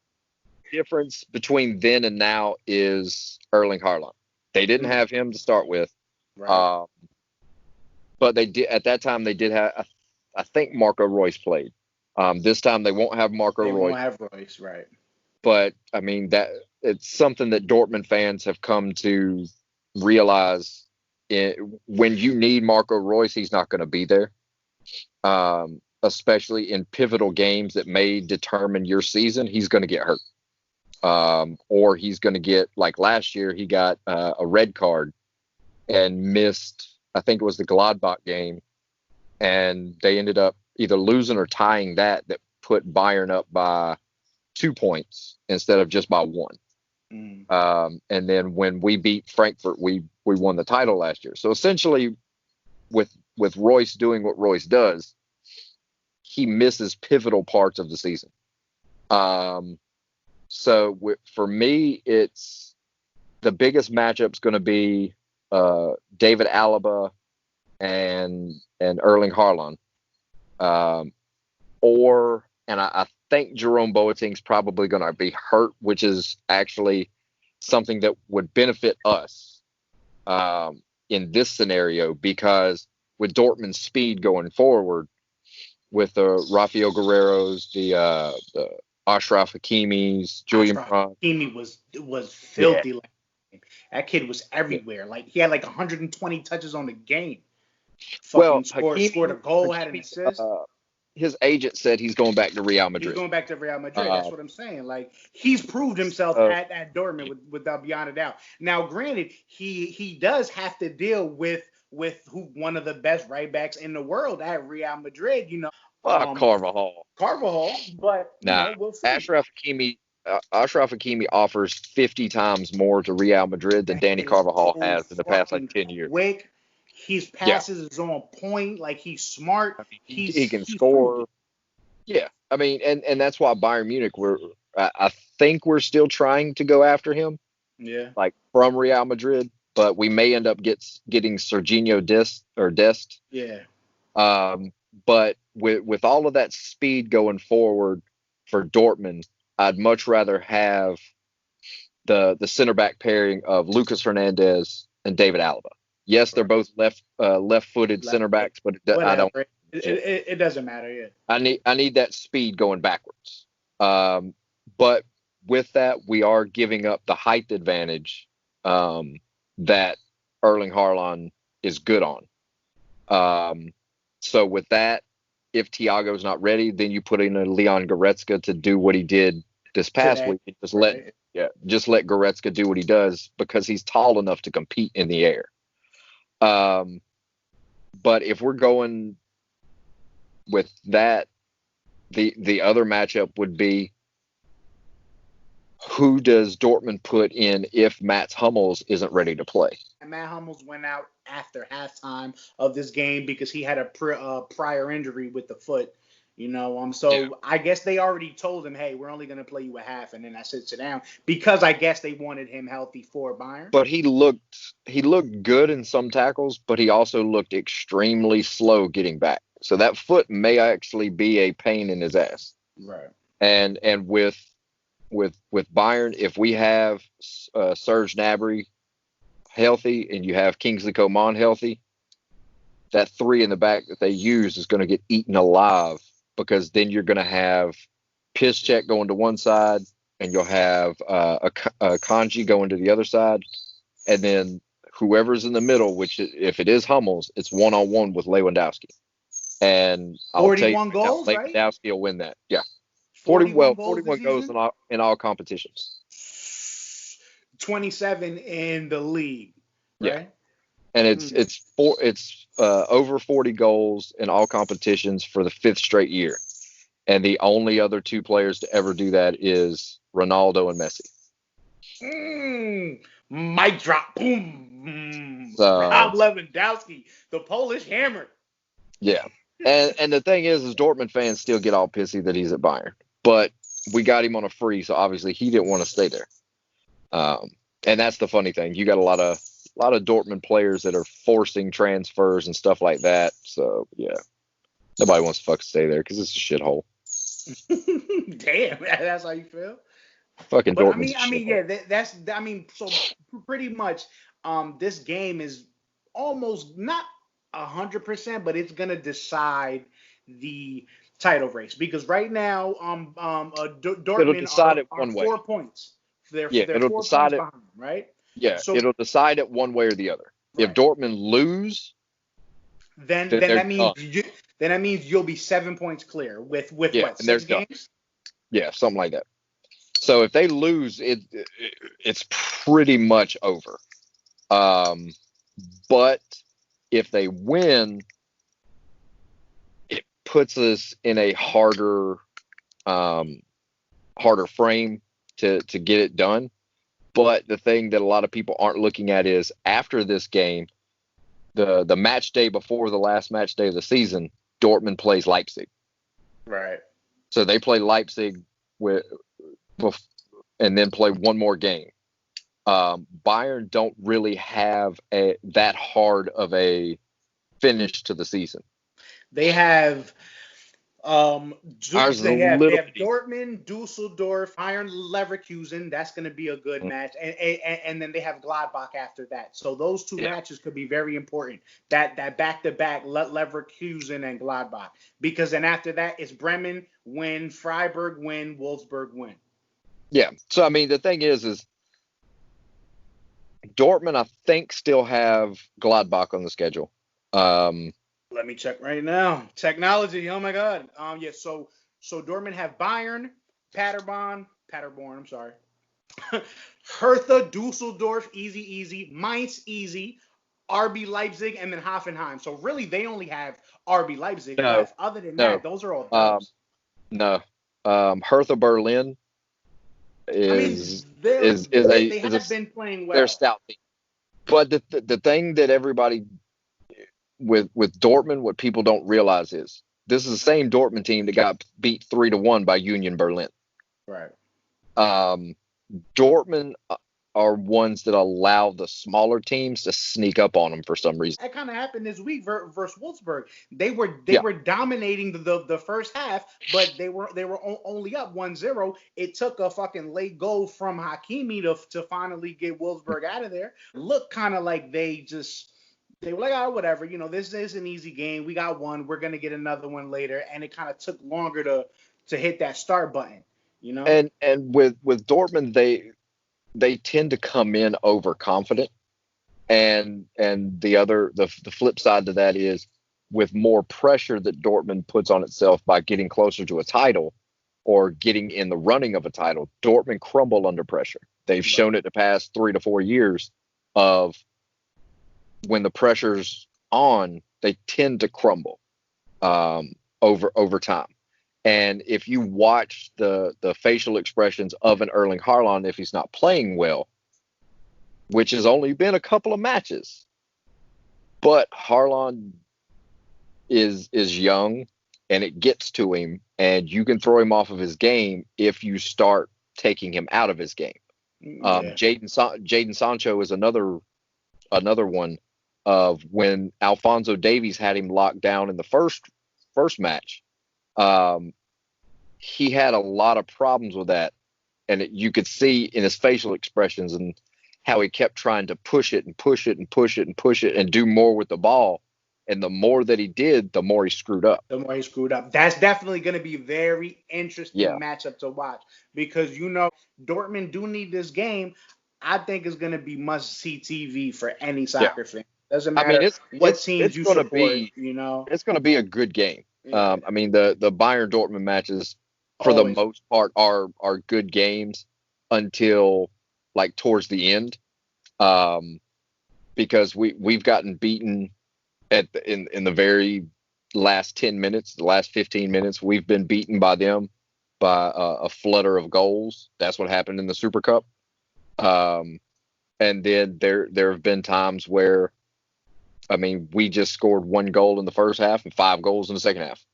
Difference between then and now is Erling Haaland. They didn't have him to start with, Right. but they did at that time. They did have, I think, Marco Reus played. This time they won't have Marco They Reus. won't have Royce, right? But I mean that it's something that Dortmund fans have come to realize. When you need Marco Reus, he's not going to be there. Especially in pivotal games that may determine your season, he's going to get hurt. Or he's going to get, like last year, he got a red card and missed, I think it was the Gladbach game, and they ended up either losing or tying that put Bayern up by 2 points instead of just by 1. And then when we beat Frankfurt, we won the title last year. So essentially, with Royce doing what Royce does, he misses pivotal parts of the season. So for me, it's the biggest matchup's going to be David Alaba and Erling Haaland, and I think Jerome Boateng's probably going to be hurt, which is actually something that would benefit us in this scenario, because with Dortmund's speed going forward, with the Rafael Guerreros, the Ashraf Hakimi's, Julian Brandt. Hakimi was filthy. Yeah. Like, that kid was everywhere. Like, he had like 120 touches on the game. Fucking scored a goal, had an assist. His agent said he's going back to Real Madrid. He's going back to Real Madrid. That's what I'm saying. Like, he's proved himself at Dortmund without beyond a doubt. Now, granted, he does have to deal with one of the best right backs in the world at Real Madrid. You know, Carvajal, but we'll see. Ashraf Hakimi offers 50 times more to Real Madrid than Danny Carvajal has in the past 10 years. Quick. His passes is on point. Like, he's smart. I mean, he can score. Yeah, I mean, and that's why Bayern Munich, I think we're still trying to go after him. Yeah, like from Real Madrid, but we may end up getting Serginho Dest. Yeah. But with all of that speed going forward for Dortmund, I'd much rather have the center back pairing of Lucas Hernandez and David Alaba. Yes, they're both left-footed center backs, but I don't. It doesn't matter. Yeah. I need that speed going backwards. But with that, we are giving up the height advantage that Erling Haaland is good on. So with that, if Thiago's not ready, then you put in a Leon Goretzka to do what he did this past week. Just let Goretzka do what he does, because he's tall enough to compete in the air. But if we're going with that, the other matchup would be, who does Dortmund put in if Mats Hummels isn't ready to play? And Matt Hummels went out after halftime of this game because he had a prior injury with the foot. So I guess they already told him, hey, we're only going to play you a half, and then I said sit down, because I guess they wanted him healthy for Bayern. But he looked good in some tackles, but he also looked extremely slow getting back. So that foot may actually be a pain in his ass. Right. And with Bayern, if we have Serge Gnabry healthy and you have Kingsley Coman healthy, that 3 in the back that they use is going to get eaten alive, because then you're going to have Piszczek going to one side, and you'll have a Kanji going to the other side, and then whoever's in the middle, which if it is Hummels, it's one-on-one with Lewandowski. And I'll tell you 41 right now, goals, right? Lewandowski will win that. Yeah. 41 goals 41 this goes season? in all competitions. 27 in the league, Yeah. right? And it's over 40 goals in all competitions for the 5th straight year. And the only other 2 players to ever do that is Ronaldo and Messi. Mic drop. Boom. So, Rob Lewandowski, the Polish hammer. yeah. And the thing is Dortmund fans still get all pissy that he's at Bayern. But we got him on a free, so obviously he didn't want to stay there. And that's the funny thing. You got a lot of Dortmund players that are forcing transfers and stuff like that. So, yeah. Nobody wants to fucking stay there because it's a shithole. Damn, that's how you feel? Fucking But Dortmund's so pretty much this game is almost not 100%, but it's gonna decide the title race because right now Dortmund are 4 points. They're 4 points behind, right? Yeah, so it'll decide it one way or the other. Right. If Dortmund lose, then that means you'll be 7 points clear with what, 6 games? Yeah, something like that. So if they lose, it's pretty much over. But if they win, it puts us in a harder frame to get it done. But the thing that a lot of people aren't looking at is after this game, the match day before the last match day of the season, Dortmund plays Leipzig. Right. So they play Leipzig and then play one more game. Bayern don't really have that hard of a finish to the season. They have they have Dortmund, Dusseldorf, Bayern Leverkusen. That's going to be a good match, and then they have Gladbach after that. So those 2 matches could be very important. That back-to-back Leverkusen and Gladbach, because then after that it's Bremen win, Freiburg win, Wolfsburg win. Yeah. So I mean the thing is Dortmund I think still have Gladbach on the schedule. Let me check right now. Technology. Oh my God. So Dortmund have Bayern, Paderborn. I'm sorry. Hertha, Dusseldorf, easy. Mainz, easy. RB Leipzig, and then Hoffenheim. So really, they only have RB Leipzig left. Other than that, those are all dubs. No. Hertha Berlin is they have been playing well. They're stout team. But the thing that everybody with Dortmund, what people don't realize is this is the same Dortmund team that got beat 3-1 by Union Berlin. Right. Dortmund are ones that allow the smaller teams to sneak up on them for some reason. That kind of happened this week versus Wolfsburg. They were dominating the first half, but they were only up 1-0. It took a fucking late goal from Hakimi to finally get Wolfsburg out of there. Looked kind of like they were like, oh, whatever, this is an easy game. We got one. We're going to get another one later. And it kind of took longer to hit that start button, And with Dortmund, they tend to come in overconfident. And the flip side to that is with more pressure that Dortmund puts on itself by getting closer to a title or getting in the running of a title, Dortmund crumble under pressure. They've shown it the past 3 to 4 years of when the pressure's on, they tend to crumble over time. And if you watch the facial expressions of an Erling Haaland, if he's not playing well, which has only been a couple of matches, but Haaland is young and it gets to him, and you can throw him off of his game if you start taking him out of his game. Jadon Sancho is another one of when Alphonso Davies had him locked down in the first match. He had a lot of problems with that, and you could see in his facial expressions and how he kept trying to push it and do more with the ball. And the more that he did, the more he screwed up. That's definitely going to be very interesting matchup to watch because, Dortmund do need this game. I think it's going to be must-see TV for any soccer fan. Doesn't I mean, matter what teams it's you going to support, be you know. it's going to be a good game. Yeah. I mean, the Bayern Dortmund matches for the Always. most part are good games until like towards the end, because we've gotten beaten in the very last 10 minutes, the last 15 minutes, we've been beaten by them by a flutter of goals. That's what happened in the Super Cup. And then there have been times where, I mean, we just scored 1 goal in the first half and 5 goals in the second half.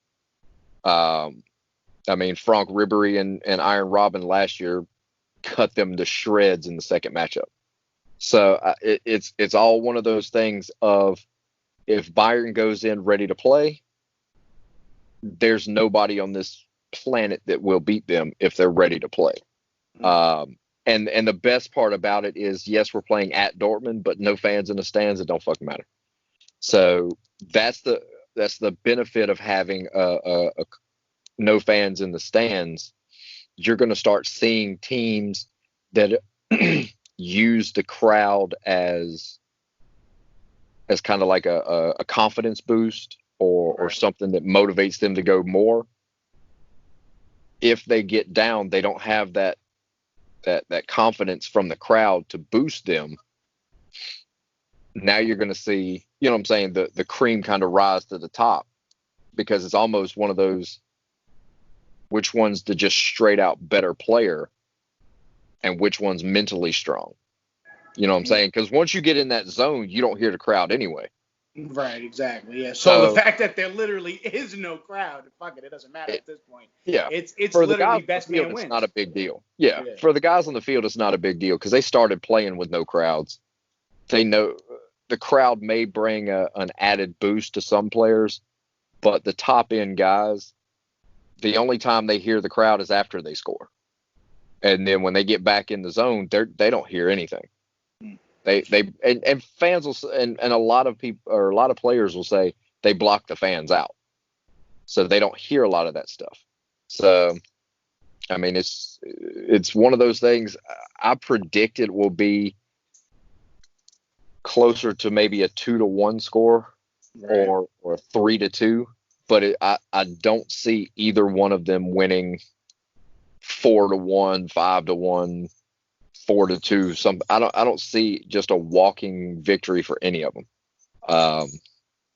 I mean, Frank Ribery and Iron Robin last year cut them to shreds in the second matchup. So it's all one of those things of, if Bayern goes in ready to play, there's nobody on this planet that will beat them if they're ready to play. And the best part about it is, yes, we're playing at Dortmund, but no fans in the stands. It don't fucking matter. So that's the benefit of having a no fans in the stands. You're going to start seeing teams that use the crowd as kind of like a confidence boost or something that motivates them to go more. If they get down, they don't have that confidence from the crowd to boost them. Now you're going to see, you know what I'm saying, the cream kind of rise to the top, because it's almost one of those, which one's the just straight out better player and which one's mentally strong. You know what I'm saying? Because once you get in that zone, you don't hear the crowd anyway. Right, exactly. Yeah. So the fact that there literally is no crowd, fuck it, it doesn't matter at this point. Yeah. It's for literally the best field, man wins. It's not a big deal. Yeah. For the guys on the field, it's not a big deal because they started playing with no crowds. They know the crowd may bring an added boost to some players, but the top end guys, the only time they hear the crowd is after they score. And then when they get back in the zone, they don't hear anything. And fans will, and a lot of people, or a lot of players will say they block the fans out, so they don't hear a lot of that stuff. So, I mean, it's one of those things. I predict it will be closer to maybe a 2-1 score, right, or 3-2. But I don't see either one of them winning 4-1, 5-1. 4-2. I don't see just a walking victory for any of them.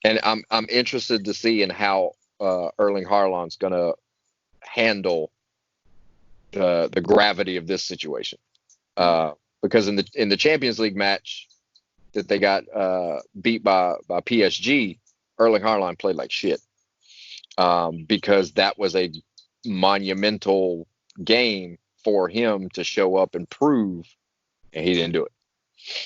And I'm interested to see in how Erling Haaland's going to handle the gravity of this situation. Because in the Champions League match that they got beat by PSG, Erling Haaland played like shit. Because that was a monumental game for him to show up and prove, and he didn't do it.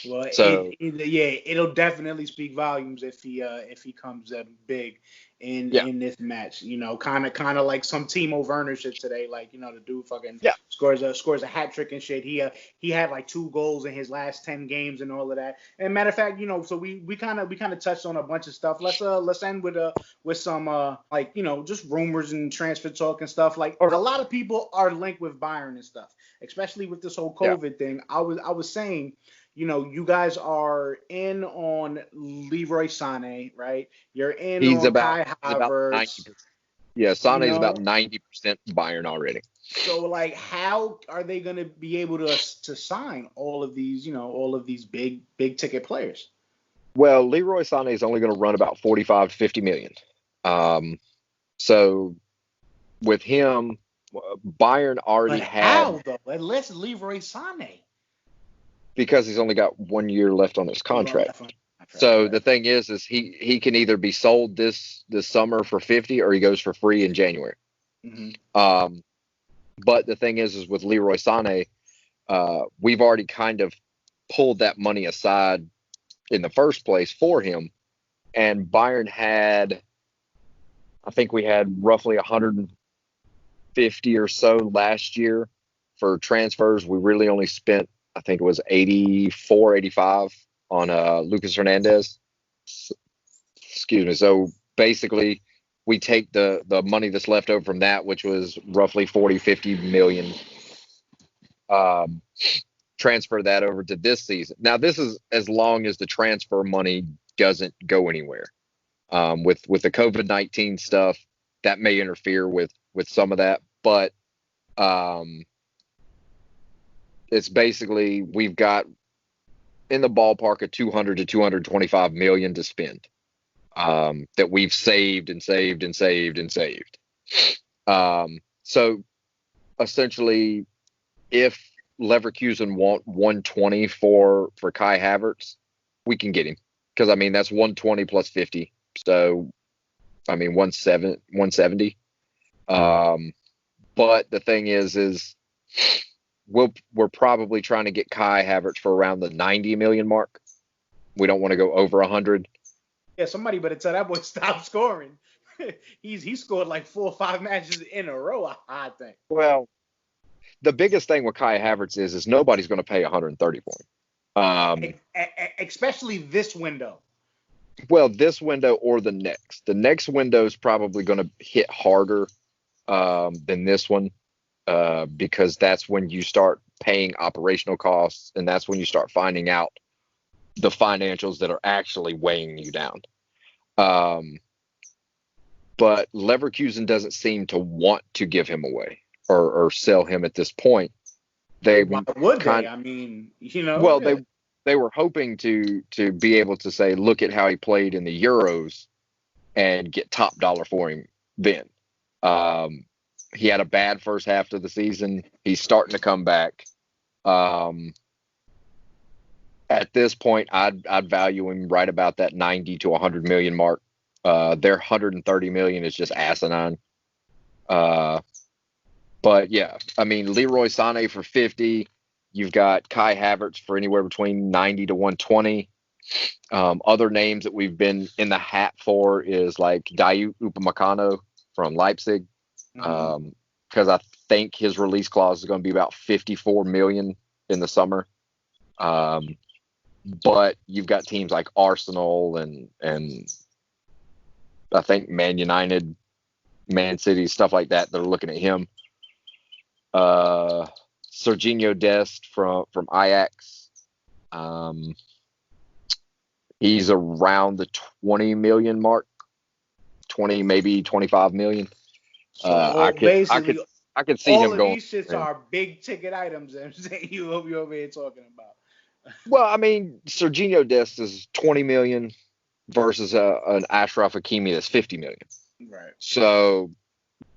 Well, so it'll definitely speak volumes if he comes up big in this match. You know, kind of like some Timo Werner shit today. Like, you know, the dude fucking scores a hat trick and shit. He had like 2 goals in his last 10 games and all of that. And matter of fact, you know, so we kind of touched on a bunch of stuff. Let's end with some like, you know, just rumors and transfer talk and stuff. Like, a lot of people are linked with Bayern and stuff, especially with this whole COVID thing. I was saying, you know, you guys are in on Leroy Sané, right? You're in on Kai Havertz. Sané is about 90% Bayern already. So, like, how are they going to be able to sign all of these, you know, all of these big ticket players? Well, Leroy Sané is only going to run about 45 to 50 million. So with him, Bayern already how though? Unless Leroy Sané. Because he's only got 1 year left on his contract. So the thing is he can either be sold this summer for 50 or he goes for free in January. Mm-hmm. But the thing is with Leroy Sané, we've already kind of pulled that money aside in the first place for him. And Bayern I think we had roughly 150 or so last year for transfers. We really only spent, I think it was 84, 85 on Lucas Hernandez. Excuse me. So basically, we take the money that's left over from that, which was roughly 40, 50 million, transfer that over to this season. Now, this is as long as the transfer money doesn't go anywhere. With the COVID-19 stuff, that may interfere with some of that, but it's basically we've got in the ballpark of 200 to 225 million to spend, that we've saved and saved and saved and saved. So essentially, if Leverkusen want 120 for Kai Havertz, we can get him, because I mean that's 120 plus 50, so I mean 170. But the thing is we're probably trying to get Kai Havertz for around the 90 million mark. We don't want to go over 100. Yeah, somebody better tell that boy stop scoring. He scored like 4 or 5 matches in a row, I think. Well, the biggest thing with Kai Havertz is nobody's going to pay 130 for him. Especially this window. Well, this window or the next. The next window is probably going to hit harder than this one, because that's when you start paying operational costs, and that's when you start finding out the financials that are actually weighing you down. But Leverkusen doesn't seem to want to give him away or sell him at this point. Why would they? I mean, Well, they were hoping to be able to say, look at how he played in the Euros and get top dollar for him then. He had a bad first half of the season. He's starting to come back. At this point, I'd value him right about that 90 to 100 million mark. Their 130 million is just asinine. But yeah, I mean, Leroy Sané for 50. You've got Kai Havertz for anywhere between 90 to 120. Other names that we've been in the hat for is like Dayot Upamecano from Leipzig. Because I think his release clause is going to be about 54 million in the summer. But you've got teams like Arsenal and I think Man United, Man City, stuff like that. They're looking at him. Serginho Dest from Ajax. He's around the 20 million mark, 20 maybe 25 million. I could see him going. All of these shits are big ticket items. You over here talking about. Well, I mean, Serginho Dest is 20 million versus an Ashraf Hakimi that's 50 million. Right. So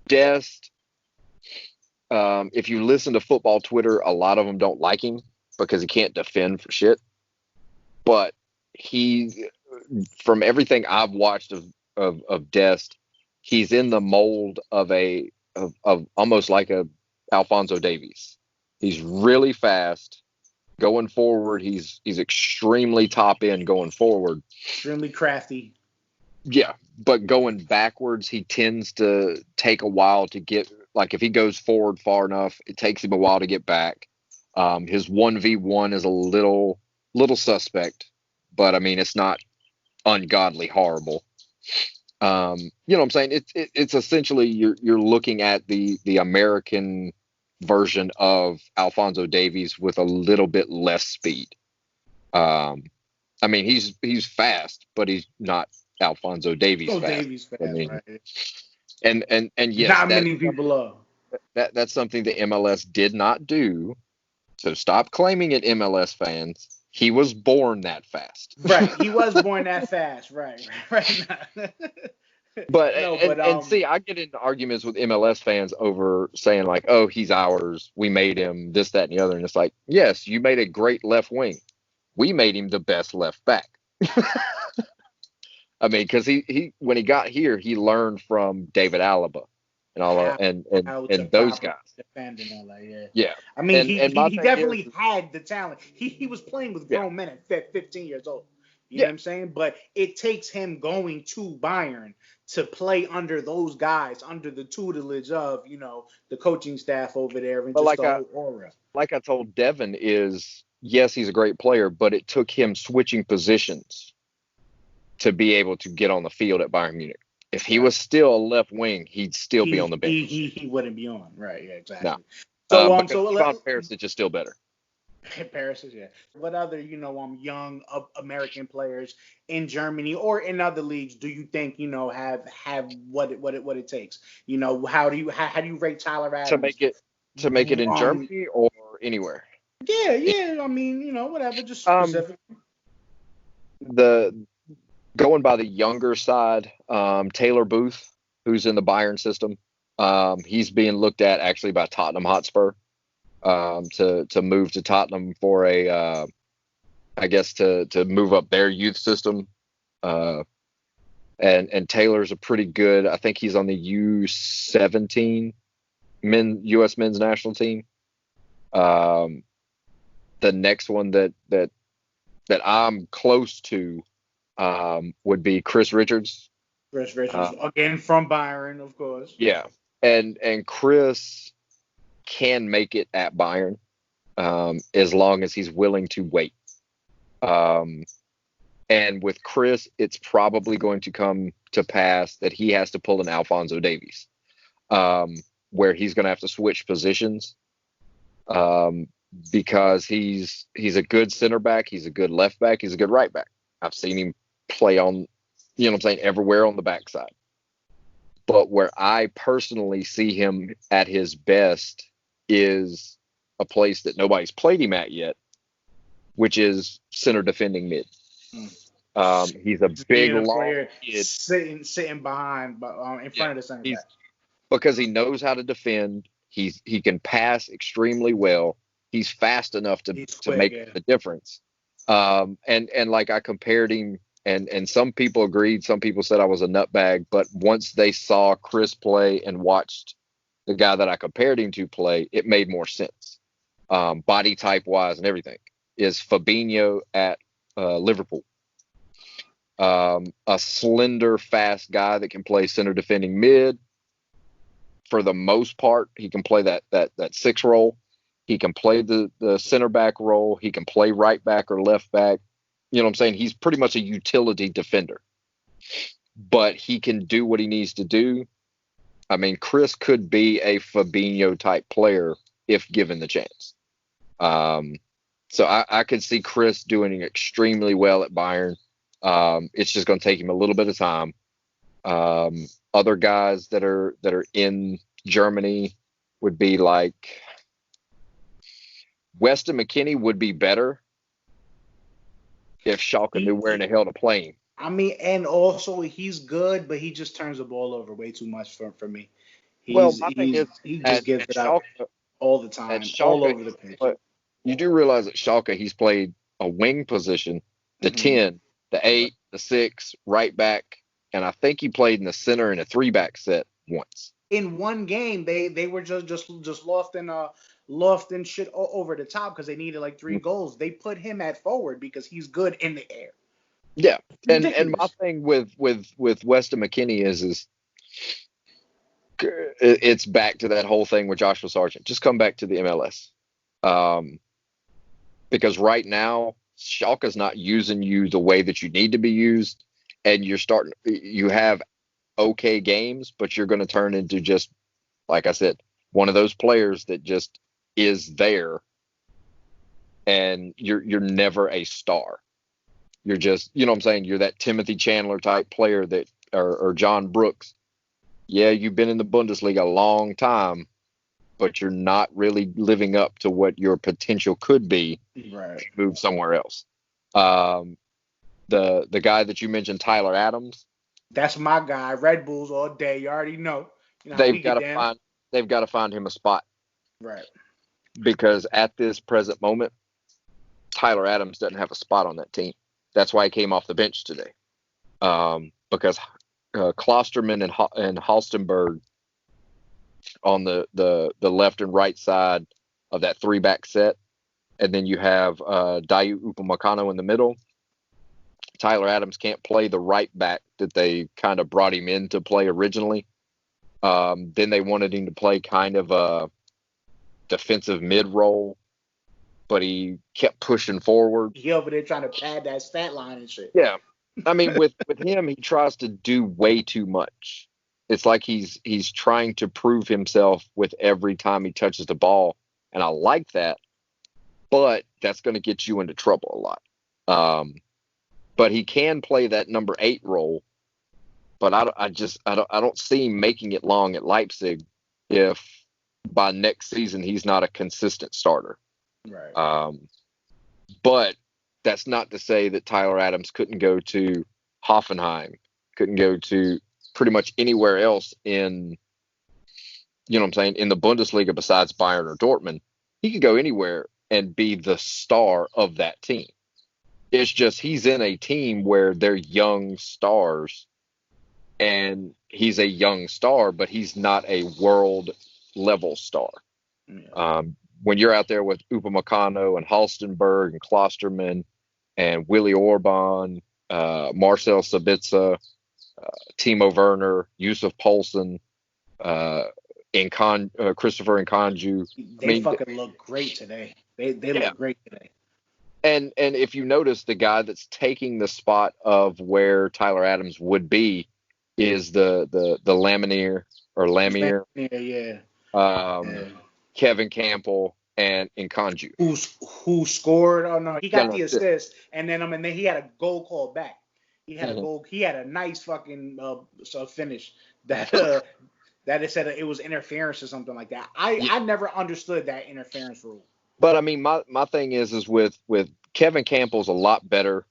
Dest, if you listen to football Twitter, a lot of them don't like him because he can't defend for shit. But from everything I've watched of Dest, he's in the mold of almost like a Alphonso Davies. He's really fast going forward. He's extremely top end going forward. Extremely crafty. Yeah, but going backwards, he tends to take a while to get. Like if he goes forward far enough, it takes him a while to get back. His 1v1 is a little suspect, but I mean it's not ungodly horrible. You know what I'm saying? It's essentially you're looking at the American version of Alphonso Davies with a little bit less speed. I mean he's fast, but he's not Alphonso Davies fast. Davies fast, I mean, right? And yes, not many people are. That's something the MLS did not do. So stop claiming it, MLS fans. He was born that fast. Right, he was born that fast. Right. But see, I get into arguments with MLS fans over saying like, oh, he's ours. We made him this, that, and the other. And it's like, yes, you made a great left wing. We made him the best left back. I mean, because he when he got here, he learned from David Alaba and all and those guys. Defending all that, yeah. Yeah. I mean, he definitely had the talent. He was playing with grown men at 15 years old. You know what I'm saying? But it takes him going to Bayern to play under those guys, under the tutelage of, the coaching staff over there and just the whole aura. Like I told Devin yes, he's a great player, but it took him switching positions to be able to get on the field at Bayern Munich. If he was still a left wing, he'd still be on the bench. He wouldn't be on. Right, yeah, exactly. No. So Ivan Perisic is still better. Paris, yeah. What other, young American players in Germany or in other leagues do you think, have what it takes? How do you rate Tyler to Adams? make it to make it in Um, Germany or anywhere. yeah, yeah. I mean, whatever, just Um, specific. the Going by the younger side, Taylor Booth, who's in the Bayern system, he's being looked at actually by Tottenham Hotspur, to move to Tottenham for I guess to move up their youth system. Uh, and Taylor's a pretty good. I think he's on the U17 U.S. men's national team. Um, the next one that I'm close to would be Chris Richards. Chris Richards, Uh, again from Byron, of course. yeah, and Chris can make it at Bayern, as long as he's willing to wait. Um, and with Chris, it's probably going to come to pass that he has to pull an Alphonso Davies, where he's going to have to switch positions, because he's a good center back, he's a good left back, he's a good right back. I've seen him play on, everywhere on the backside. But where I personally see him at his best is a place that nobody's played him at yet, which is center defending mid. He's a big, Being a long player kid. sitting behind, in front of the center back. Because he knows how to defend. He can pass extremely well. He's fast enough to Quick, make the difference. And like I compared him, and some people agreed, some people said I was a nutbag, but once they saw Chris play and watched the guy that I compared him to play, it made more sense. Body type wise and everything is Fabinho at Liverpool. A slender, fast guy that can play center defending mid. For the most part, he can play that six role. He can play the center back role. He can play right back or left back. You know what I'm saying? He's pretty much a utility defender, but he can do what he needs to do. I mean, Chris could be a Fabinho type player if given the chance. So I could see Chris doing extremely well at Bayern. It's just going to take him a little bit of time. Other guys that are in Germany would be like Weston McKennie would be better if Schalke knew where in the hell to play him. I mean, and also he's good, but he just turns the ball over way too much for me. He just gives it up all the time, all over the pitch. But you do realize that Schalke, he's played a wing position, the 10, the 8, the 6, right back, and I think he played in the center in a 3-back set once. In one game, they were just lofting shit over the top because they needed like 3 goals. They put him at forward because he's good in the air. Yeah, and my thing with Weston McKennie is it's back to that whole thing with Joshua Sargent. Just come back to the MLS, because right now Schalke's not using you the way that you need to be used, and you have okay games, but you're going to turn into, just like I said, one of those players that just is there, and you're never a star. You're just, you know what I'm saying? You're that Timothy Chandler type player that, or John Brooks. Yeah, you've been in the Bundesliga a long time, but you're not really living up to what your potential could be. Right. To move somewhere else. The guy that you mentioned, Tyler Adams. That's my guy. Red Bulls all day. You already know. They've got to find him a spot. Right. Because at this present moment, Tyler Adams doesn't have a spot on that team. That's why he came off the bench today. Because Klosterman and Halstenberg on the left and right side of that 3-back set, and then you have Dayu Upamecano in the middle. Tyler Adams can't play the right back that they kind of brought him in to play originally. Then they wanted him to play kind of a defensive mid role, but he kept pushing forward. He over there trying to pad that stat line and shit. Yeah. I mean, with him, he tries to do way too much. It's like he's trying to prove himself with every time he touches the ball. And I like that. but that's going to get you into trouble a lot. But he can play that number 8 role. But I don't see him making it long at Leipzig if by next season he's not a consistent starter. Right. But that's not to say that Tyler Adams couldn't go to Hoffenheim, couldn't go to pretty much anywhere else in, you know what I'm saying, in the Bundesliga besides Bayern or Dortmund. He could go anywhere and be the star of that team. It's just he's in a team where they're young stars, and he's a young star, but he's not a world level star. Yeah. When you're out there with Upamecano and Halstenberg and Klosterman and Willie Orban, Marcel Sabitzer, Timo Werner, Yusuf Poulsen, Christopher Nkanju. They fucking look great today. They look great today. And if you notice, the guy that's taking the spot of where Tyler Adams would be is the Lamine. Yeah. Kevin Campbell and Nkanju. Who scored? Oh no, he got the assist, and then he had a goal called back. He had a goal. He had a nice fucking finish that it said it was interference or something like that. I never understood that interference rule. But I mean, my thing is with Kevin Campbell's a lot better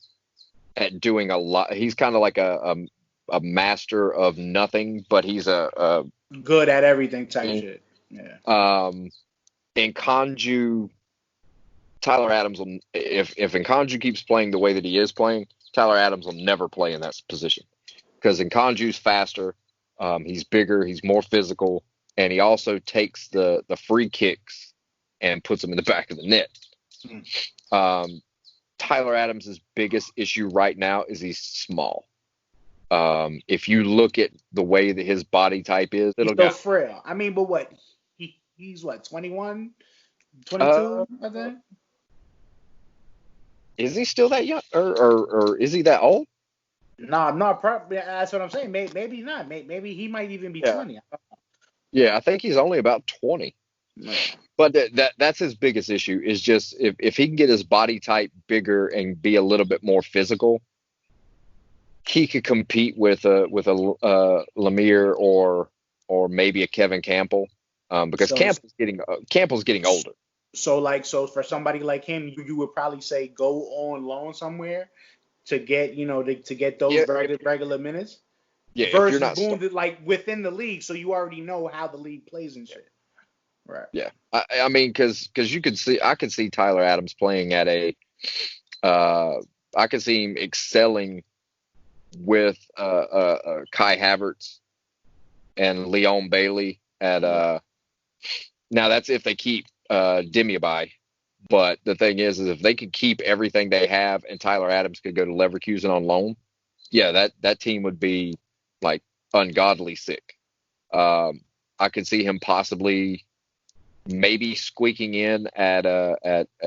at doing a lot. He's kind of like a master of nothing, but he's a good at everything type shit. Yeah. And Nkanju, Tyler Adams will, if Nkanju keeps playing the way that he is playing, Tyler Adams will never play in that position because Nkanju's faster, he's bigger, he's more physical, and he also takes the free kicks and puts them in the back of the net. Tyler Adams' biggest issue right now is he's small. If you look at the way that his body type is, he's so frail. I mean, but what? He's what, 21, 22, I think? Is he still that young? Or is he that old? No, probably. That's what I'm saying. Maybe not. Maybe he might even be 20. Yeah, I think he's only about 20. But that's his biggest issue is just if he can get his body type bigger and be a little bit more physical, he could compete with a Lemire or maybe a Kevin Campbell, because Campbell's getting older. So for somebody like him, you would probably say go on loan somewhere to get to get those regular minutes. Yeah, versus like within the league, so you already know how the league plays and shit. Right. Yeah, I mean, because I could see Tyler Adams playing at I could see him excelling with Kai Havertz and Leon Bailey at now that's if they keep Demirbay, but the thing is if they could keep everything they have and Tyler Adams could go to Leverkusen on loan, yeah, that team would be like ungodly sick. I could see him possibly maybe squeaking in at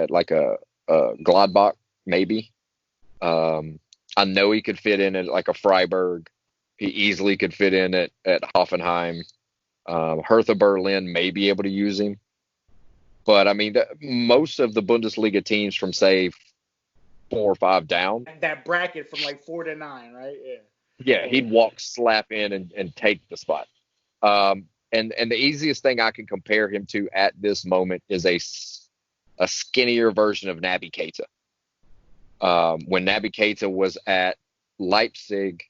like a Gladbach, maybe. I know he could fit in at like a Freiburg. He easily could fit in at Hoffenheim. Hertha Berlin may be able to use him. But, I mean, most of the Bundesliga teams from, say, 4 or 5 down. That bracket from like 4 to 9, right? Yeah. Yeah, he'd walk slap in and take the spot. And the easiest thing I can compare him to at this moment is a skinnier version of Naby Keita. When Naby Keita was at Leipzig,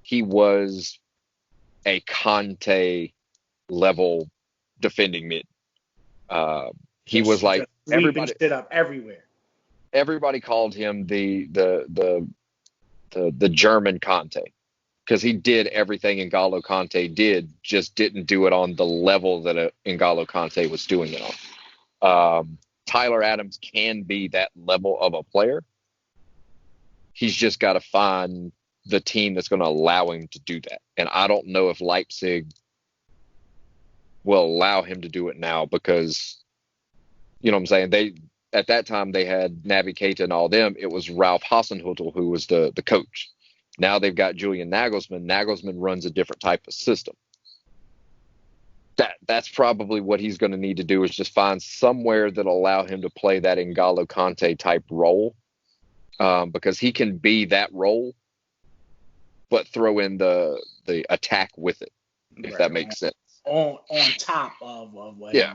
he was a Conte level defending mid. He was like everybody stood up everywhere. Everybody called him the German Conte because he did everything N'Golo Conte did, just didn't do it on the level that N'Golo Conte was doing it on. Tyler Adams can be that level of a player. He's just got to find the team that's going to allow him to do that. And I don't know if Leipzig will allow him to do it now because, you know what I'm saying? At that time, they had Naby Keita and all them. It was Ralph Hasenhüttl who was the coach. Now they've got Julian Nagelsmann. Nagelsmann runs a different type of system. that's probably what he's going to need to do, is just find somewhere that'll allow him to play that N'Golo Kante type role, because he can be that role, but throw in the attack with it, if that makes sense. On top of what Yeah.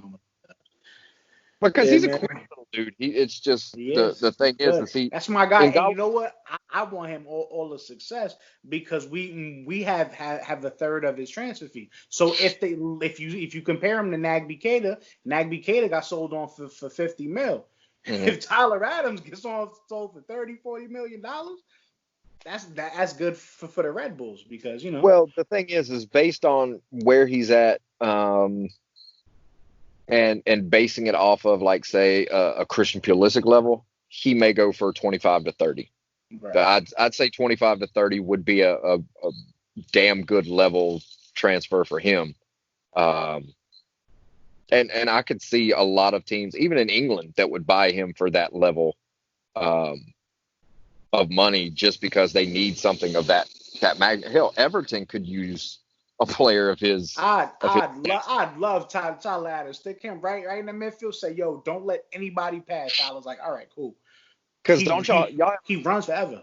Because he's a quick little dude. It's just the thing is he. That's my guy. And you know what? I want him all the success, because we have a third of his transfer fee. So if you compare him to Nagby Keita got sold on for $50 million. Mm-hmm. If Tyler Adams gets sold for $30-40 million, that's good for the Red Bulls, because Well, the thing is based on where he's at. And basing it off of, like, say, a Christian Pulisic level, he may go for 25 to 30. Right. I'd say 25 to 30 would be a damn good level transfer for him. And I could see a lot of teams, even in England, that would buy him for that level of money, just because they need something of that magnitude. Hell, Everton could use a player of his. I'd love Tyler Adams. Stick him right in the midfield. Say, yo, don't let anybody pass. Tyler's like, all right, cool. Because don't y'all he runs forever.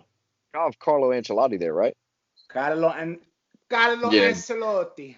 Y'all have Carlo Ancelotti there, right? Carlo Ancelotti.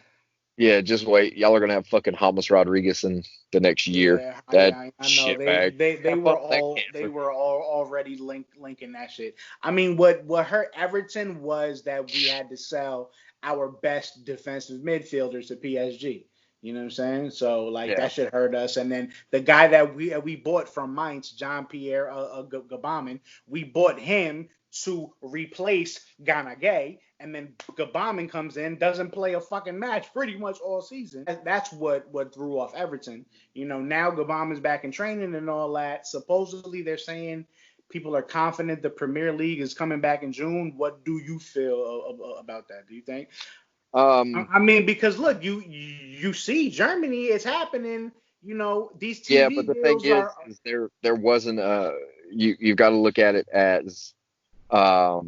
Yeah, just wait. Y'all are gonna have fucking James Rodriguez in the next year. Yeah, that I know. They were all already linking that shit. I mean, what hurt Everton was that we had to sell our best defensive midfielders to PSG. You know what I'm saying? So that should hurt us. And then the guy that we bought from Mainz, Jean-Pierre Gabamin, we bought him to replace Ganagay, and then Gabamin comes in, doesn't play a fucking match pretty much all season. That's what threw off Everton. Now Gabamin's back in training and all that. Supposedly they're saying people are confident the Premier League is coming back in June. What do you feel about that? Do you think? I mean, because look, you see Germany, it's happening. These TV yeah, but the thing is there wasn't you've got to look at it as the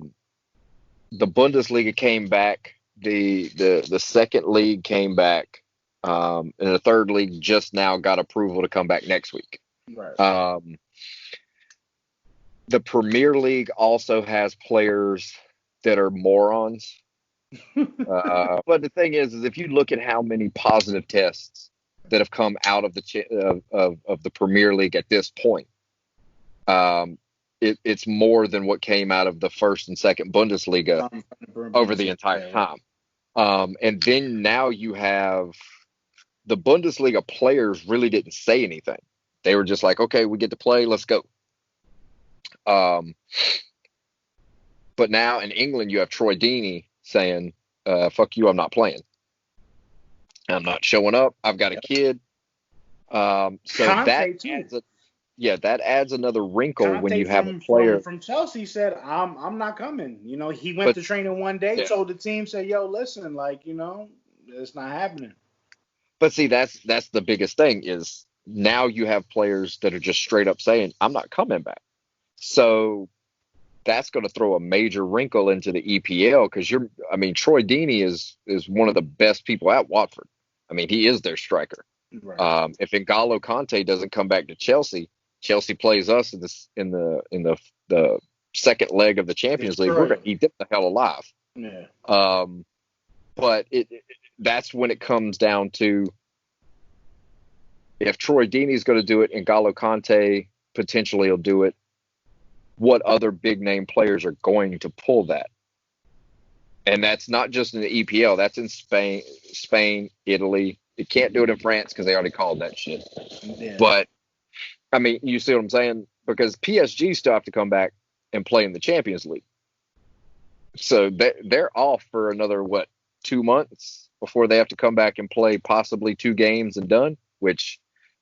Bundesliga came back, the second league came back, and the third league just now got approval to come back next week. Right. The Premier League also has players that are morons. But the thing is if you look at how many positive tests that have come out of the Premier League at this point, it's more than what came out of the first and second Bundesliga over the entire time. And then now you have the Bundesliga players really didn't say anything. They were just like, okay, we get to play, let's go. But now in England, you have Troy Deeney saying, fuck you, I'm not playing. I'm not showing up. I've got a kid. So that adds another wrinkle Conte when you have a player from Chelsea said, I'm not coming. He went to training one day, told the team, said, yo, listen, it's not happening. But see, that's the biggest thing is now you have players that are just straight up saying, I'm not coming back. So that's going to throw a major wrinkle into the EPL, because Troy Deeney is one of the best people at Watford. I mean, he is their striker. Right. If N'Golo Kante doesn't come back to Chelsea plays us in the second leg of the Champions League, we're going to eat them the hell alive. Yeah. But that's when it comes down to, if Troy Deeney is going to do it and N'Golo Kante potentially will do it, what other big name players are going to pull that? And that's not just in the EPL. That's in Spain, Italy. You can't do it in France because they already called that shit. Yeah. But, I mean, you see what I'm saying? Because PSG still have to come back and play in the Champions League. So they're off for another, 2 months before they have to come back and play possibly 2 games and done, which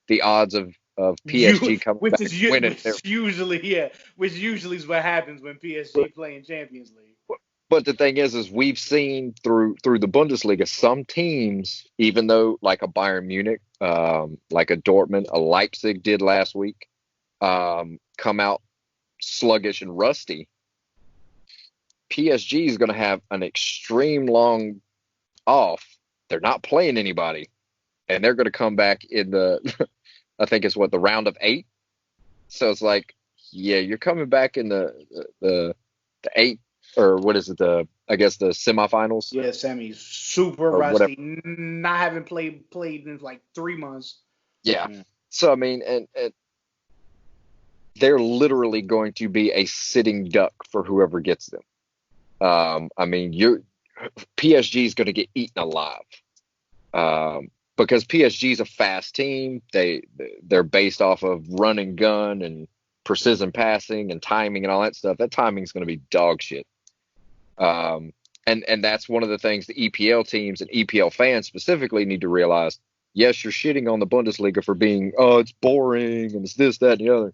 the odds of PSG coming back and winning. Which usually is what happens when PSG play in Champions League. But the thing is we've seen through the Bundesliga, some teams, even though like a Bayern Munich, like a Dortmund, a Leipzig did last week, come out sluggish and rusty. PSG is going to have an extreme long off. They're not playing anybody. and they're going to come back in the, I think it's the round of 8. So it's like, yeah, you're coming back in the 8, or what is it? I guess the semifinals. Yeah, semis. Super or whatever. rusty. Not having played in like 3 months. Yeah. So I mean, and they're literally going to be a sitting duck for whoever gets them. I mean, PSG is going to get eaten alive. Because PSG is a fast team. They're based off of run and gun and precision passing and timing and all that stuff. That timing is going to be dog shit. And that's one of the things the EPL teams and EPL fans specifically need to realize. Yes, you're shitting on the Bundesliga for being, it's boring and it's this, that, and the other.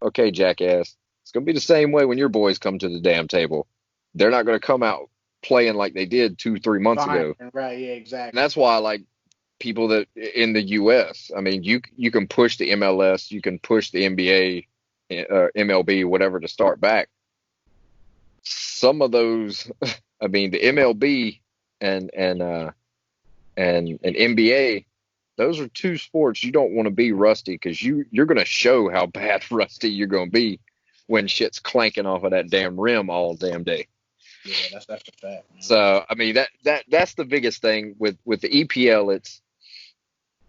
Okay, jackass. It's going to be the same way when your boys come to the damn table. They're not going to come out playing like they did 2-3 months ago. Right, yeah, exactly. And that's why I like people that in the U.S. I mean, you can push the MLS, you can push the NBA, MLB, whatever to start back. Some of those, I mean, the MLB and NBA, those are 2 sports you don't want to be rusty, because you're going to show how bad rusty you're going to be when shit's clanking off of that damn rim all damn day. Yeah, that's the fact, man. So I mean that's the biggest thing with the EPL.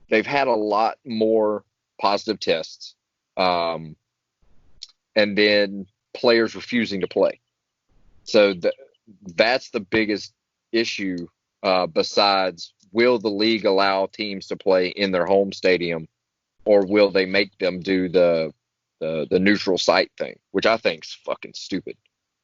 They've had a lot more positive tests, and then players refusing to play. So that's the biggest issue. Besides, will the league allow teams to play in their home stadium, or will they make them do the neutral site thing, which I think is fucking stupid.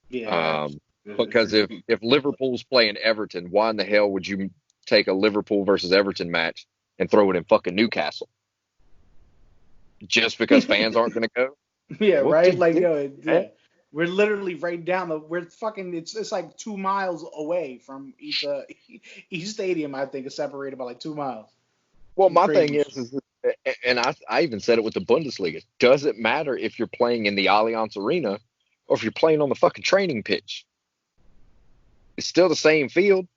Yeah. Because if Liverpool's playing Everton, why in the hell would you take a Liverpool versus Everton match and throw it in fucking Newcastle? Just because fans aren't going to go? Yeah, right? Like, we're literally right down we're fucking, it's like 2 miles away from each stadium. I think is separated by like 2 miles. Well, my thing is, and I even said it with the Bundesliga, does it matter if you're playing in the Allianz Arena or if you're playing on the fucking training pitch? It's still the same field.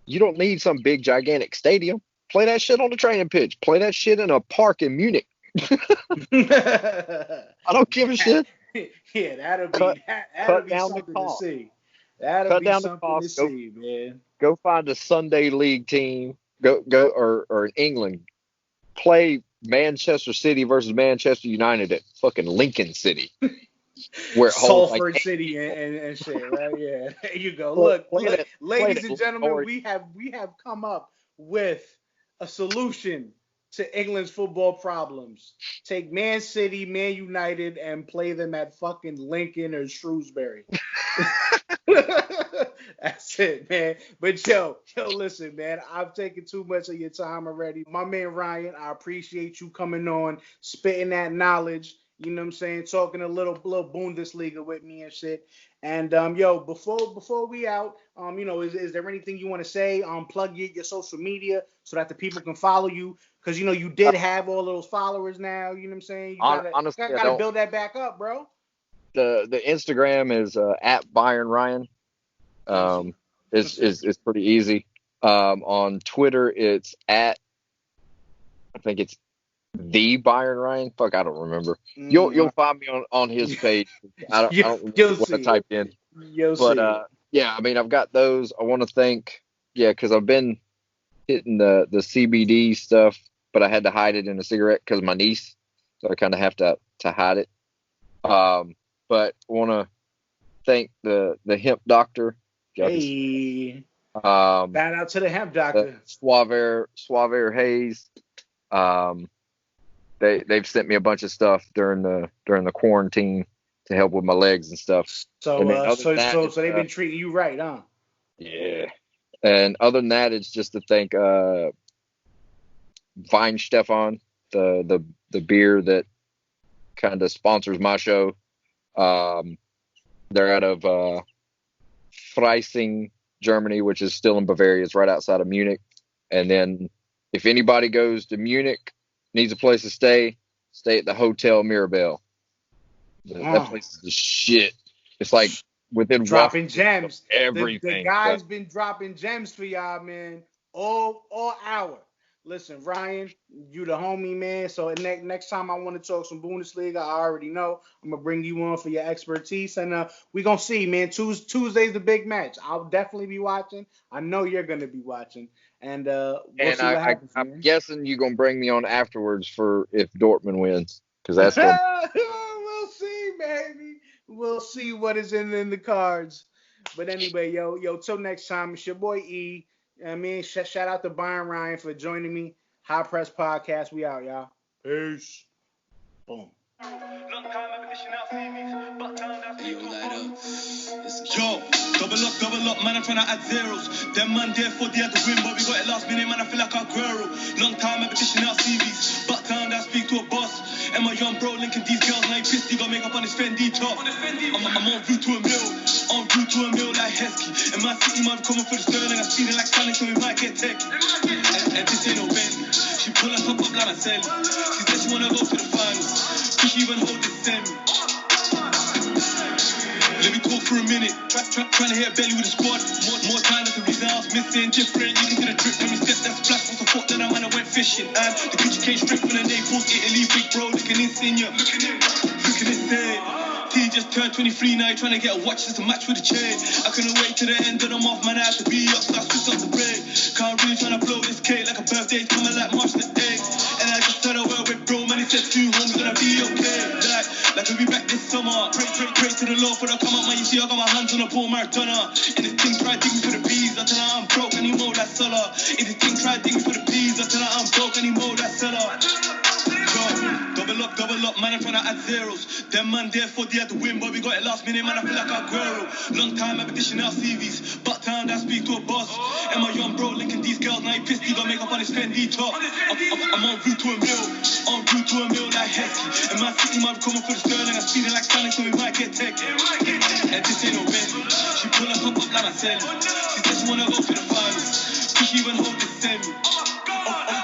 You don't need some big gigantic stadium. Play that shit on the training pitch. Play that shit in a park in Munich. I don't give a shit. Yeah, that'll be something to see. That'll be something to see, man. Go find a Sunday league team. Go or in England, play Manchester City versus Manchester United at fucking Lincoln City. Where Salford City and shit, right? Yeah, there you go. Look, ladies and gentlemen, we have come up with a solution to England's football problems. Take Man City, Man United, and play them at fucking Lincoln or Shrewsbury. That's it, man. But yo, listen, man, I've taken too much of your time already. My man Ryan, I appreciate you coming on, spitting that knowledge. You know what I'm saying? Talking a little Bundesliga with me and shit. And yo, before we out, is there anything you want to say? Plug your social media so that the people can follow you, because you did have all those followers now. You know what I'm saying? You gotta build that back up, bro. The Instagram is at Bayern Ryan. It's pretty easy. On Twitter, it's at, I think it's the Bayern Ryan. Fuck, I don't remember. You'll find me on his page. I don't remember what I typed in. Yeah, I mean, I've got those. I want to thank, because I've been hitting the CBD stuff, but I had to hide it in a cigarette because of my niece, so I kind of have to hide it. But I want to thank the hemp doctor. Hey. Shout out to the hemp doctor. Suave Hayes. They've sent me a bunch of stuff during the quarantine to help with my legs and stuff. So they've been treating you right, huh? Yeah. And other than that, it's just to thank Weinstefan, the beer that kind of sponsors my show. They're out of Freising, Germany, which is still in Bavaria. It's right outside of Munich. And then if anybody goes to Munich, needs a place to stay at the Hotel Mirabelle. That place is the shit. It's like within dropping gems. Everything. The guy's been dropping gems for y'all, man. All hour. Listen, Ryan, you the homie, man. So next time I want to talk some Bundesliga, I already know I'm gonna bring you on for your expertise, and we gonna see, man. Tuesday's the big match. I'll definitely be watching. I know you're gonna be watching, and we'll And see what happens, I'm man. guessing you're gonna bring me on afterwards for if Dortmund wins, because that's gonna. We'll see, baby. We'll see what is in the cards. But anyway, yo, till next time, it's your boy E. I mean, shout out to Byron Ryan for joining me. High Press Podcast. We out, y'all. Peace. Boom. Yo, double up, man, I'm trying to add zeros. Them man there for the other win, but we got it last minute, man, I feel like Aguero. Long time I've been dishing out CVs. Back down, I speak to a boss. And my young bro linking these girls, now he pissed, he got makeup on his Fendi top. I'm en route to a mill like Heskey. And my city, man, coming for the sterling. I'm feeling like Sonic, so we might get tech. And this ain't no Bentley. She pull us up like a celly. She said she wanna go to the finals. Could she even hold this semi? Let me talk for a minute. Trying to hit a belly with a squad. More time, that's the reason I was missing. Different, you can see the drip when we step that splash. Was the fault that I man, I went fishing. And the Gucci came straight from the Naples, Italy. Big bro, looking insane. Looking insane. He just turned 23 now, he trying to get a watch just to match with the chain. I couldn't wait to the end of the month, man, I had to be up, so I switched off the break. Can't really trying to blow this cake like a birthday, coming like March the 8th. And I just said a word with bro, man, he said 2 homes gonna be okay. Like we'll be back this summer. Pray to the Lord for the come up, man, you see I got my hands on a ball Maradona. And this thing try digging for the peas, I tell her I'm broke anymore, that's seller. And this thing try digging for the peas, I tell her I'm broke anymore, that's seller. Double up, man, I'm trying to add zeros. Them man there for the other win, but we got it last minute, man, I feel like Aguero. Long time I've been dishing out CVs. Back down, I speak to a boss. And my young bro linking these girls, now he pissed, he got makeup on his Fendi top. I'm en route to a mill like Heskey. And my city, man, coming for the sterling. I'm feeling like Sonic, so we might get tech. And this ain't no Bentley. She pull us up like a celly. She said she wanna go to the finals. Could she even hold this semi?